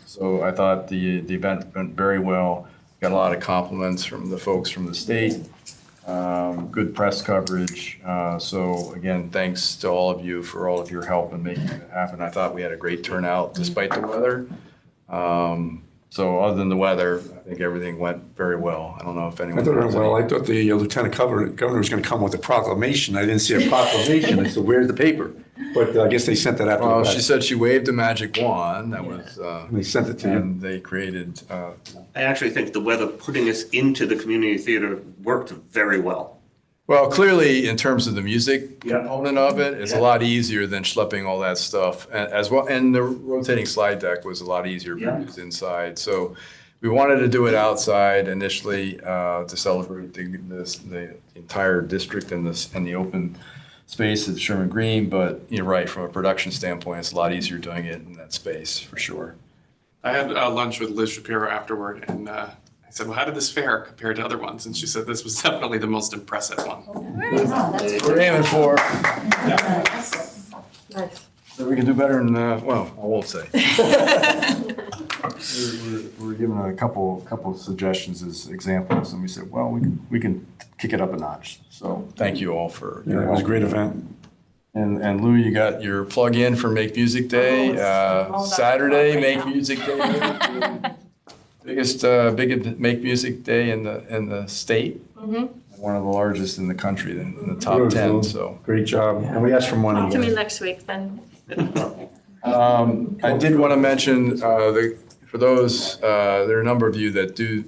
So I thought the event went very well. Got a lot of compliments from the folks from the state. Good press coverage. So again, thanks to all of you for all of your help in making it happen. I thought we had a great turnout despite the weather. So other than the weather, I think everything went very well. I don't know if anyone. I thought it went well. I thought the lieutenant governor was going to come with a proclamation. I didn't see a proclamation. I said, "Where's the paper?" But I guess they sent that after. Well, she said she waved a magic wand. That was. They sent it to you. And they created. I actually think the weather putting us into the community theater worked very well. Well, clearly, in terms of the music component of it, it's a lot easier than schlepping all that stuff as well. And the rotating slide deck was a lot easier because inside. So we wanted to do it outside initially to celebrate the entire district and the open space at Sherman Green. But you're right, from a production standpoint, it's a lot easier doing it in that space for sure. I had lunch with Liz Shapiro afterward, and I said, well, how did this fare compare to other ones? And she said this was definitely the most impressive one. We're aiming for. Nice. So we can do better than, well, I won't say. We're given a couple suggestions as examples, and we said, well, we can kick it up a notch. So thank you all for your It was a help. great event. And Lou, you got your plug in for Make Music Day, Saturday, Make Music Day. Biggest Make Music Day in the state. one of the largest in the country, in the top 10, so. Great job. And we asked for money. Talk to me next week then. I did want to mention, for those, there are a number of you that do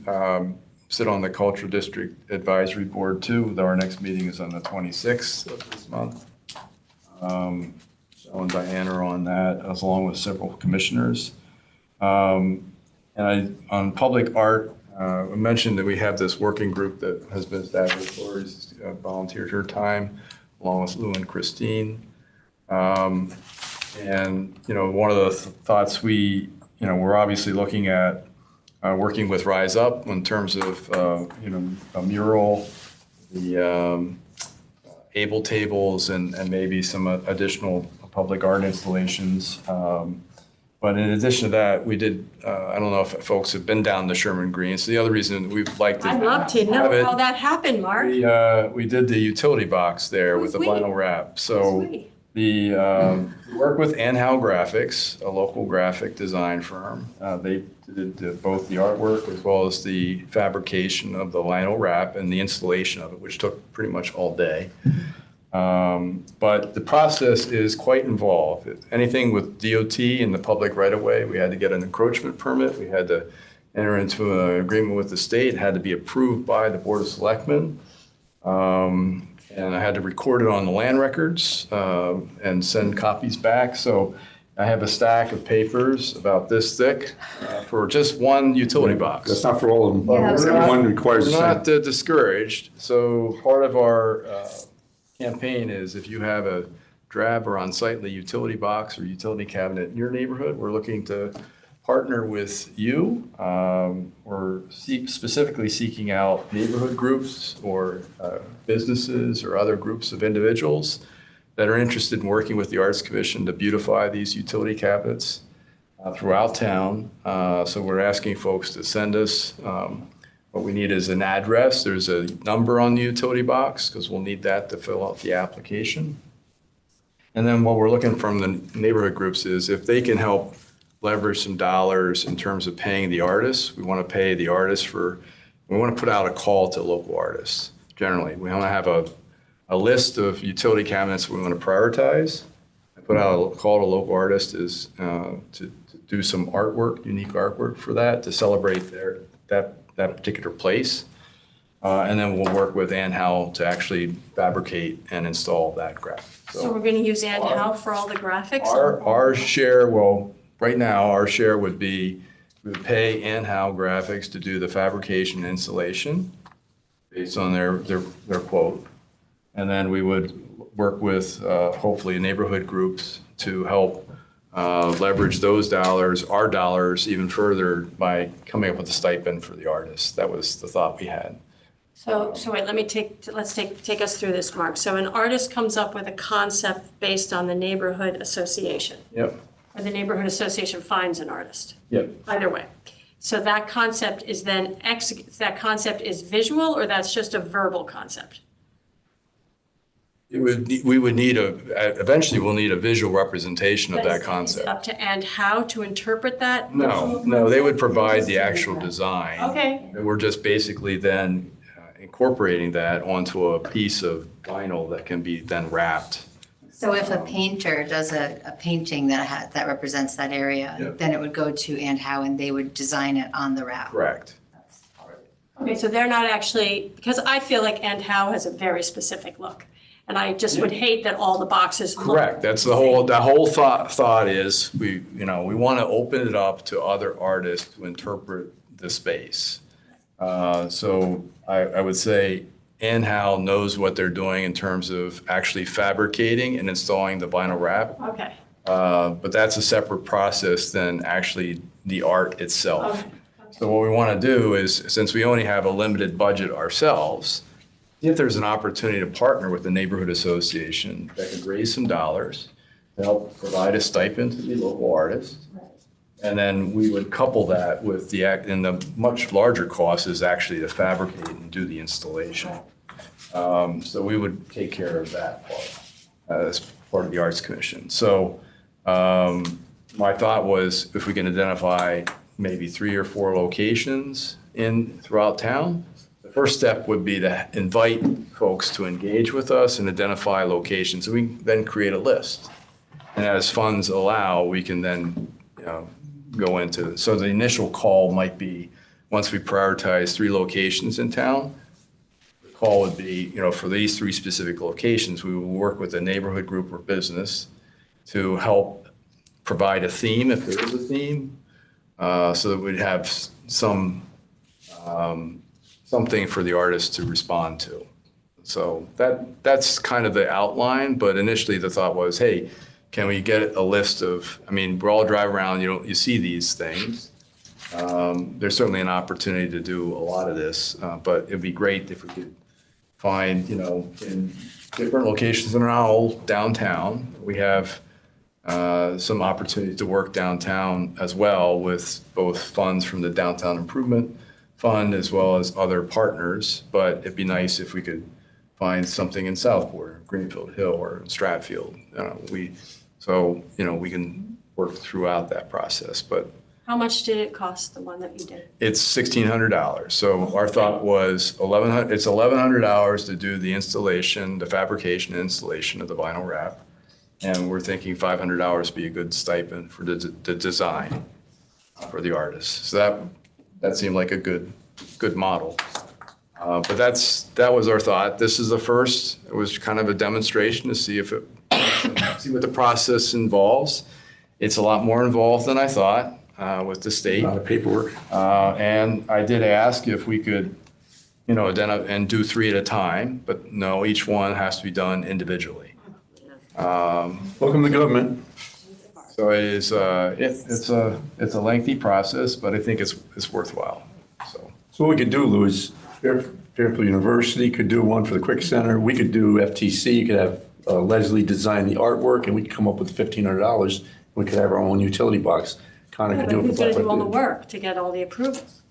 sit on the Cultural District Advisory Board too, though our next meeting is on the 26th of this month. Joe and Diane are on that, as along with several commissioners. And on public art, I mentioned that we have this working group that has been established. Lori's volunteered her time, along with Lou and Christine. And, one of the thoughts we're obviously looking at working with Rise Up in terms of, a mural, the able tables, and maybe some additional public art installations. But in addition to that, we did, I don't know if folks have been down the Sherman Green. So the other reason we'd like to I'd love to know how that happened, Mark. we did the utility box there with the vinyl wrap. So Sweet. we work with Howe Graphics, a local graphic design firm. They did both the artwork as well as the fabrication of the vinyl wrap and the installation of it, which took pretty much all day. But the process is quite involved. Anything with DOT and the public right-of-way, we had to get an encroachment permit. We had to enter into an agreement with the state. It had to be approved by the Board of Selectmen. And I had to record it on the land records and send copies back. So I have a stack of papers about this thick for just one utility box. That's not for all of them. Everyone requires the We're same. not discouraged. So part of our campaign is if you have a drab or unsightly utility box or utility cabinet in your neighborhood, we're looking to partner with you. We're specifically seeking out neighborhood groups or businesses or other groups of individuals that are interested in working with the Arts Commission to beautify these utility cabinets throughout town. So we're asking folks to send us what we need is an address. There's a number on the utility box because we'll need that to fill out the application. And then what we're looking from the neighborhood groups is if they can help leverage some dollars in terms of paying the artists. We want to pay the artists we want to put out a call to local artists generally. We want to have a list of utility cabinets we want to prioritize. I put out a call to local artists is to do some artwork, unique artwork for that, to celebrate that particular place. And then we'll work with Howe to actually fabricate and install that graphic. So we're going to use Howe for all the graphics? Our share, well, right now, our share would be, we would pay Howe Graphics to do the fabrication and installation based on their quote. And then we would work with, hopefully, neighborhood groups to help leverage those dollars, our dollars, even further by coming up with a stipend for the artists. That was the thought we had. So wait, let's take us through this, Mark. So an artist comes up with a concept based on the neighborhood association. Yep. Or the neighborhood association finds an artist. Yep. Either way. So that concept is then that concept is visual, or that's just a verbal concept? Eventually we'll need a visual representation of that Is it concept. up to Howe to interpret that? No, they would provide the actual design. Okay. And we're just basically then incorporating that onto a piece of vinyl that can be then wrapped. So if a painter does a painting that represents that area, Yep. then it would go to Howe and they would design it on the wrap. Correct. Okay, so they're not actually, because I feel like Howe has a very specific look. And I just would hate that all the boxes look. Correct. That's the whole thought is we want to open it up to other artists to interpret the space. So I would say Howe knows what they're doing in terms of actually fabricating and installing the vinyl wrap. Okay. But that's a separate process than actually the art itself. Okay. So what we want to do is, since we only have a limited budget ourselves, if there's an opportunity to partner with the neighborhood association that could raise some dollars to help provide a stipend to the local artists. And then we would couple that with and the much larger cost is actually to fabricate and do the installation. So we would take care of that part as part of the Arts Commission. So my thought was if we can identify maybe 3 or 4 locations throughout town, the first step would be to invite folks to engage with us and identify locations. We then create a list. And as funds allow, we can then, go into, so the initial call might be, once we prioritize 3 locations in town, the call would be, for these 3 specific locations, we will work with a neighborhood group or business to help provide a theme, if there is a theme, so that we'd have something for the artist to respond to. So that's kind of the outline, but initially the thought was, hey, can we get a list of, we all drive around, you see these things. There's certainly an opportunity to do a lot of this, but it'd be great if we could find, in different locations in our old downtown, we have some opportunity to work downtown as well with both funds from the Downtown Improvement Fund as well as other partners. But it'd be nice if we could find something in Southport, Greenfield Hill, or Stratfield. We can work throughout that process. But How much did it cost, the one that you did? it's $1,600. So our thought was it's $1,100 to do the installation, the fabrication and installation of the vinyl wrap. And we're thinking $500 would be a good stipend for the design for the artist. So that seemed like a good model. But that was our thought. This is the first. It was kind of a demonstration to see see what the process involves. It's a lot more involved than I thought with the state. A lot of paperwork. And I did ask if we could, identify and do 3 at a time, but no, each one has to be done individually. Welcome to government. So it is, it's a lengthy process, but I think it's worthwhile, so. So what we could do, Lou, is Fairfield University could do one for the Quick Center. We could do FTC. You could have Leslie design the artwork, and we could come up with $1,500. We could have our own utility box. Connor could do it. Who's gonna do all the work to get all the approvals?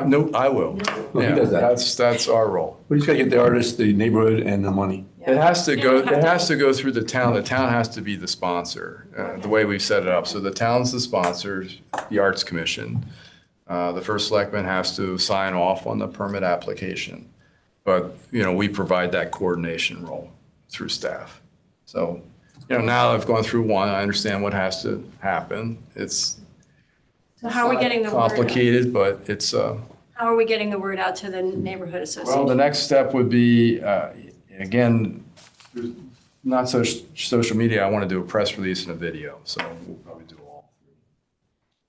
No, I will. Well, he does that. That's our role. We just gotta get the artist, the neighborhood, and the money. It has to go through the town. The town has to be the sponsor, the way we've set it up. So the town's the sponsor, the Arts Commission. The first selectman has to sign off on the permit application. But, we provide that coordination role through staff. So, now I've gone through one, I understand what has to happen. It's So how are we getting the word out? complicated, but it's, How are we getting the word out to the neighborhood well, association? the next step would be, again, not social media. I want to do a press release and a video, so we'll probably do all.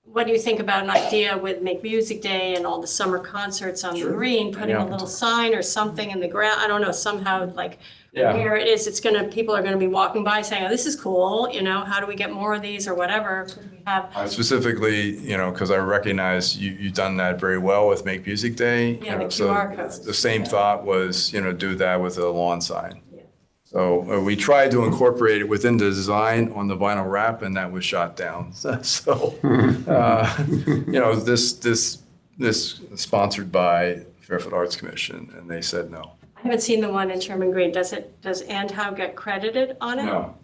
What do you think about an idea with Make Music Day and all the summer concerts on the green, putting Yeah. a little sign or something in the ground? I don't know, somehow like Yeah. where it is, people are gonna be walking by saying, oh, this is cool, how do we get more of these or whatever? Could we have, Specifically, because I recognize you've done that very well with Make Music Day. Yeah, the so QR codes. the same thought was, do that with a lawn sign. So we tried to incorporate it within the design on the vinyl wrap, and that was shot down. So, this sponsored by Fairfield Arts Commission, and they said no. I haven't seen the one in Sherman Green. Does Andhow get credited on it? No.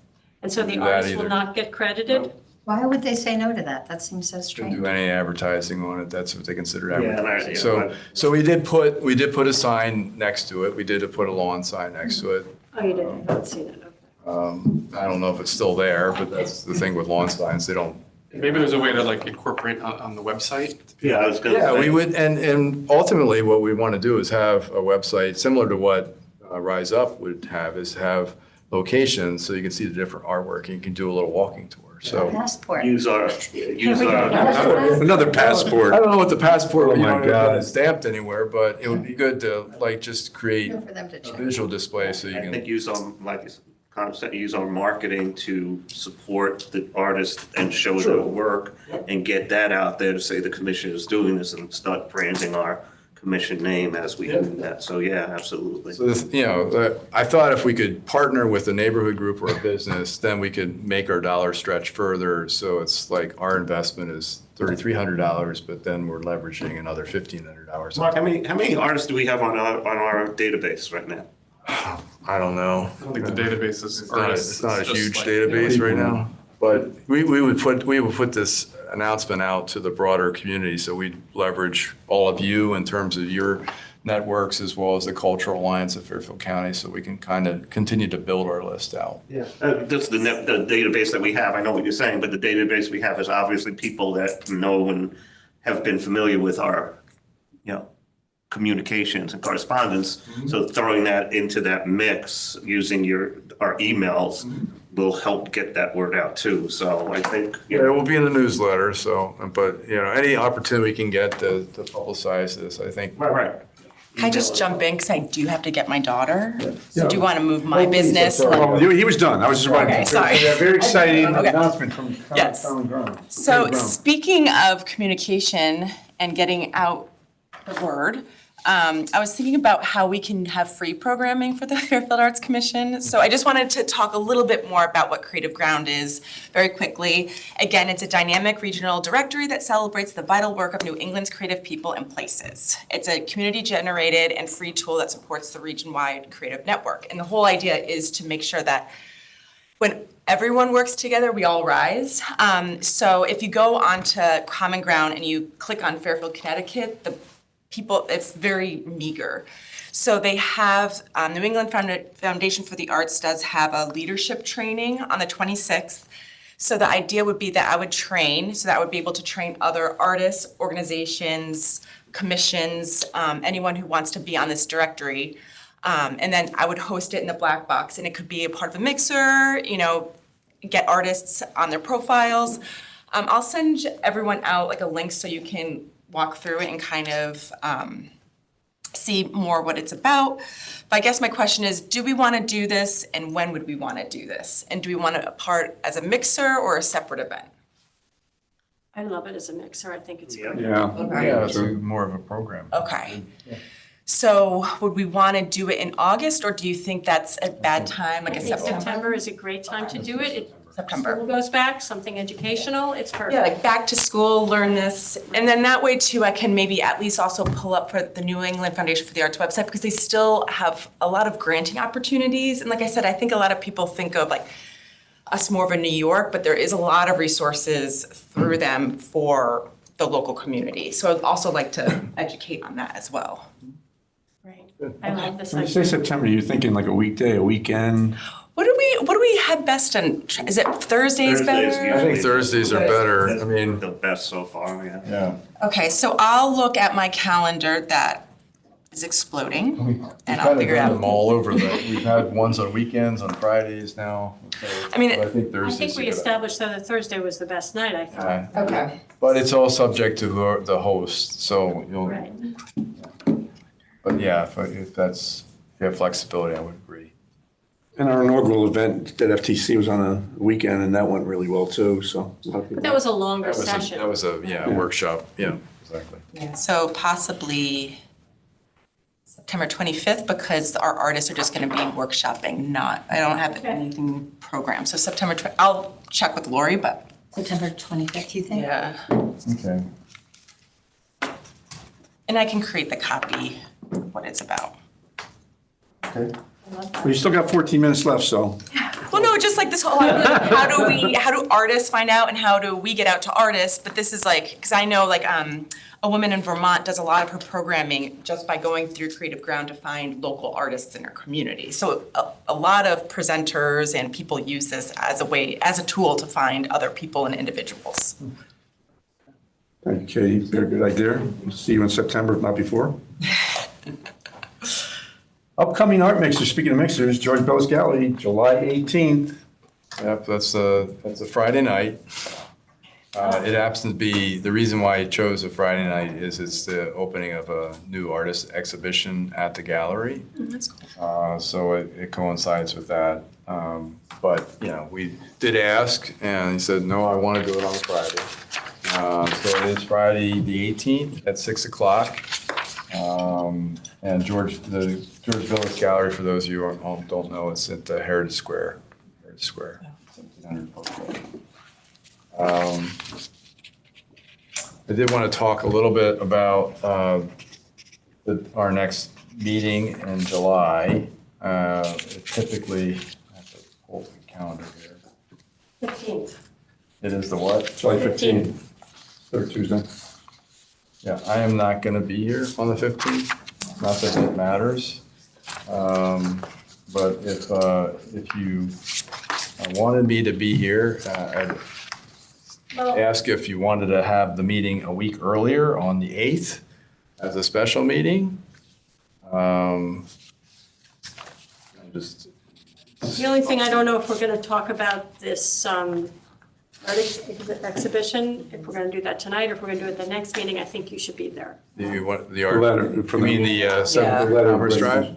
And so the Not artist will either. not get credited? Why would they say no to that? That seems so Didn't strange. do any advertising on it. That's what they consider Yeah, and advertising. So we did put a sign next to it. We did put a lawn sign next to it. Oh, you didn't? I haven't seen it, okay. I don't know if it's still there, but that's the thing with lawn signs. They don't. Maybe there's a way to incorporate on the website. Yeah, I was gonna Yeah, say. we would, and ultimately what we want to do is have a website similar to what Rise Up would have, is have locations so you can see the different artwork and you can do a little walking tour. So Passport. Use our. Another passport. I don't know what the passport, Oh my God. stamped anywhere, but it would be good to just create For them to a check. visual display so you I think can. use our, like Connor said, use our marketing to support the artist and show their work and get that out there to say the commission is doing this and start branding our commission name as we do that. So, yeah, absolutely. So, I thought if we could partner with a neighborhood group or a business, then we could make our dollar stretch further. So it's like our investment is $3,300, but then we're leveraging another $1,500. Mark, how many artists do we have on our database right now? I don't know. I don't think the database is It's not a huge database right now, but we would put this announcement out to the broader community. So we leverage all of you in terms of your networks as well as the Cultural Alliance of Fairfield County, so we can kind of continue to build our list out. Yeah. Just the database that we have, I know what you're saying, but the database we have is obviously people that know and have been familiar with our, communications and correspondence. So throwing that into that mix using our emails will help get that word out too. So I think. Yeah, it will be in the newsletter, so, but, any opportunity we can get to publicize this, I think. Right. Can I just jump in, because I do have to get my daughter? So do you want to move my Oh, please, business? I'm sorry. Oh, he was done. I was just about Okay, to. sorry. Yeah, very exciting Okay. announcement from Yes. Colin Brown. So speaking of communication and getting out the word, I was thinking about how we can have free programming for the Fairfield Arts Commission. So I just wanted to talk a little bit more about what Creative Ground is very quickly. Again, it's a dynamic regional directory that celebrates the vital work of New England's creative people and places. It's a community-generated and free tool that supports the region-wide creative network. And the whole idea is to make sure that when everyone works together, we all rise. So if you go onto Common Ground and you click on Fairfield, Connecticut, it's very meager. So they have, New England Foundation for the Arts does have a leadership training on the 26th. So the idea would be that I would train, so that I would be able to train other artists, organizations, commissions, anyone who wants to be on this directory. And then I would host it in the black box, and it could be a part of a mixer, get artists on their profiles. I'll send everyone out like a link so you can walk through it and kind of see more what it's about. But I guess my question is, do we want to do this, and when would we want to do this? And do we want it a part as a mixer or a separate event? I love it as a mixer. I think it's great. Yeah, it's more of a program. Okay. So would we want to do it in August, or do you think that's a bad time, like I a think September? September is a great time to do it. September. School goes back, something educational, it's perfect. Yeah, like back to school, learn this. And then that way too, I can maybe at least also pull up for the New England Foundation for the Arts website, because they still have a lot of granting opportunities. And like I said, I think a lot of people think of like us more of a New York, but there is a lot of resources through them for the local community. So I'd also like to educate on that as well. Right. I love this When you say idea. September, you're thinking like a weekday, a weekend? What do we have best on? Is it Thursdays better? I think Thursdays are better. I mean, The best so far, yeah. yeah. Okay, so I'll look at my calendar that is exploding, and I'll We've figure kind of out. done them all over. We've had ones on weekends, on Fridays now. So, I mean, but I think I Thursdays think are we good. established that Thursday was the best night, I thought. Okay. But it's all subject to the host, so you'll. Right. But yeah, if you have flexibility, I would agree. And our inaugural event at FTC was on a weekend, and that went really well too, so. But that was a longer session. That was a workshop. Yeah, exactly. Yeah, so possibly September 25th, because our artists are just going to be workshopping, I don't have anything programmed. So I'll check with Lori, but. September 25th, you think? Yeah. Okay. And I can create the copy, what it's about. Okay. Well, you still got 14 minutes left, so. Well, no, just like this whole, how do artists find out and how do we get out to artists? But this is like, because I know like a woman in Vermont does a lot of her programming just by going through Creative Ground to find local artists in her community. So a lot of presenters and people use this as a tool to find other people and individuals. Thank you, Katie. Very good idea. See you in September, if not before. Upcoming art mixers, speaking of mixers, George Bellis Gallery, July 18th. Yep, that's a Friday night. It happens to be, the reason why I chose a Friday night is it's the opening of a new artist exhibition at the gallery. That's cool. So it coincides with that. But, we did ask, and he said, no, I want to do it on Friday. So it is Friday the 18th at 6 o'clock. And George Bellis Gallery, for those of you who don't know, it's at Heritage Square. Heritage Square. 1700 Park Road. I did want to talk a little bit about our next meeting in July. Typically, I have to pull the calendar here. 15th. It is the what? July 15th. Third Tuesday. Yeah, I am not going to be here on the 15th. Not that it matters. But if you wanted me to be here, I'd ask if you wanted to have the meeting a week earlier on the 8th as a special meeting. Just The only thing, I don't know if we're gonna talk about this, art exhibition, if we're gonna do that tonight, or if we're gonna do it the next meeting, I think you should be there. the art. letter, You mean the Seventh letter Commerce of Drive?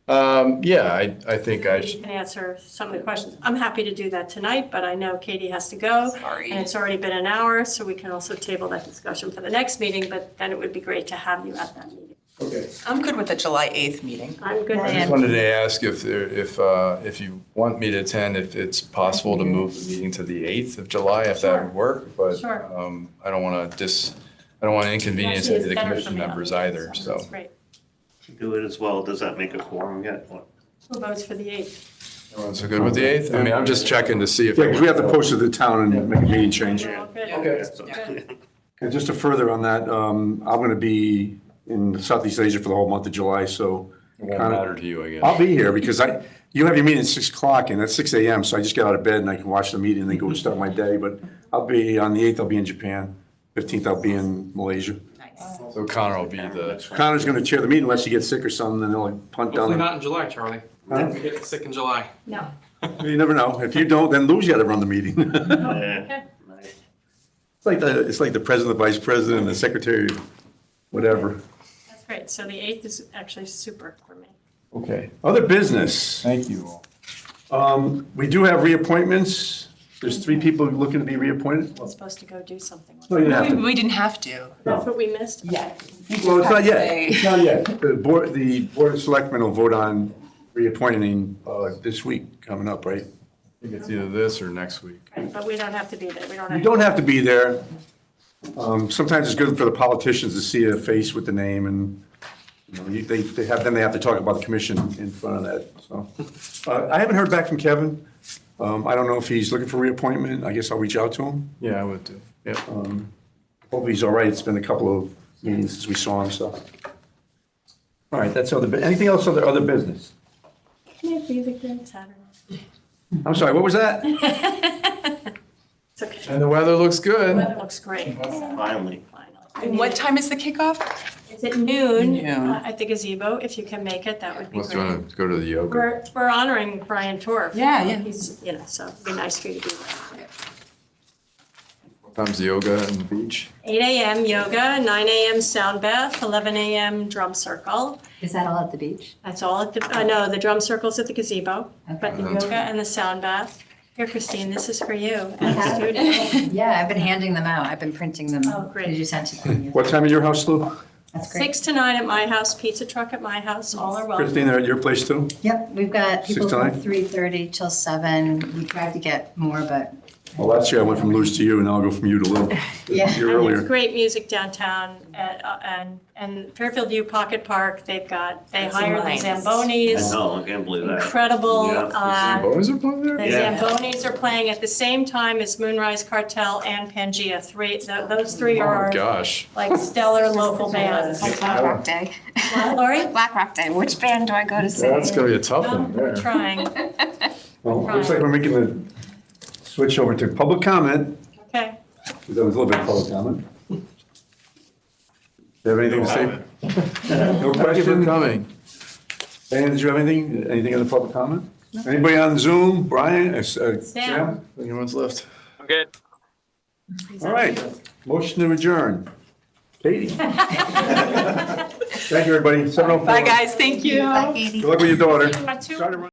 Yeah. Yeah, I think I You should. can answer some of the questions. I'm happy to do that tonight, but I know Katie has to go. Sorry. And it's already been an hour, so we can also table that discussion for the next meeting, but then it would be great to have you at that meeting. Okay. I'm good with the July 8th meeting. I'm good. I just wanted to ask if you want me to attend, if it's possible to move the meeting to the 8th of July, if that would work, but Sure. I don't want to inconvenience any of the Actually, it's better for commission me on members the 8th, either, so. That's great. Do it as well. Does that make a quorum yet? Who votes for the 8th? Everyone's good with the 8th? I mean, I'm just checking to see if. Yeah, because we have to post it to the town and make a meeting change. We're all good? Okay. And just to further on that, I'm going to be in Southeast Asia for the whole month of July, so. It won't matter to you, I guess. I'll be here because you have your meeting at 6 o'clock and that's 6 a.m. So I just get out of bed and I can watch the meeting and then go start my day. But I'll be on the 8th, I'll be in Japan. 15th, I'll be in Malaysia. So Connor will be the. Connor's going to chair the meeting unless he gets sick or something, then he'll punt Hopefully down. not in July, Charlie. Huh? We get sick in July. No. You never know. If you don't, then Lou's got to run the meeting. Yeah. It's like the president, the vice president, and the secretary, whatever. That's great. So the 8th is actually super for me. Okay, Other business. thank you all. We do have reappointments. There's 3 people looking to be reappointed. I'm supposed to go do something. No, you didn't have to. We didn't have to. That's what we missed? Yeah. Well, it's not yet. It's not yet. The board of selectmen will vote on reappointing this week coming up, right? I think it's either this or next week. But we don't have to be there. We don't have. You don't have to be there. Sometimes it's good for the politicians to see a face with the name and, you know, they have to talk about the commission in front of that, so. I haven't heard back from Kevin. I don't know if he's looking for reappointment. I guess I'll reach out to him. Yeah, I would too. Yep. Hopefully he's all right. It's been a couple of meetings since we saw him, so. All right, that's anything else other business? Yeah, music during Saturday. I'm sorry, what was that? It's okay. And the weather looks The good. weather looks great. Finally. And what time is the kickoff? It's at noon Noon. at the gazebo. If you can make it, that would be Unless you great. want to go to the yoga. We're honoring Brian Torf. Yeah, yeah. He's, so it'd be nice for you to be there. What time's the yoga on the beach? 8 a.m. yoga, 9 a.m. sound bath, 11 a.m. drum circle. Is that all at the beach? That's all at the, no, the drum circle's at the gazebo, but the yoga and the sound bath. Here, Christine, this is for you as a student. Yeah, I've been handing them out. I've been printing them. Oh, great. Did you send it to me? What time at your house, Lou? That's great. 6 to 9 at my house, pizza truck at my house, all are welcome. Christine, they're at your place too? Yep, we've got people 6 to from 9? 3:30 till 7. We tried to get more, but Well, last year I went from Lou's to you and now I'll go from you to Lou. Yeah. You're And there's earlier. great music downtown and Fairfield View Pocket Park, they hired the nice. Zambonis. I know, I can't believe that. Incredible. Yeah. Boys are playing there? The Yeah. Zambonis are playing at the same time as Moonrise Cartel and Pangea. Those 3 are Gosh. like stellar local bands. Black Rock Day. Lori? Black Rock Day. Which band do I go to see? That's gonna be a tough one We're there. trying. Well, looks like we're making the switch over to public comment. Okay. That was a little bit of public comment. Do you have anything to say? No Thank you for question? coming. Dan, did you have anything in the public comment? Anybody on Zoom? Brian? Sam? Anyone's left? I'm good. All right, motion to adjourn. Katie? Thank you, everybody. 7:04. Bye, guys. Thank you. Good luck with your daughter. My two- Sorry to run-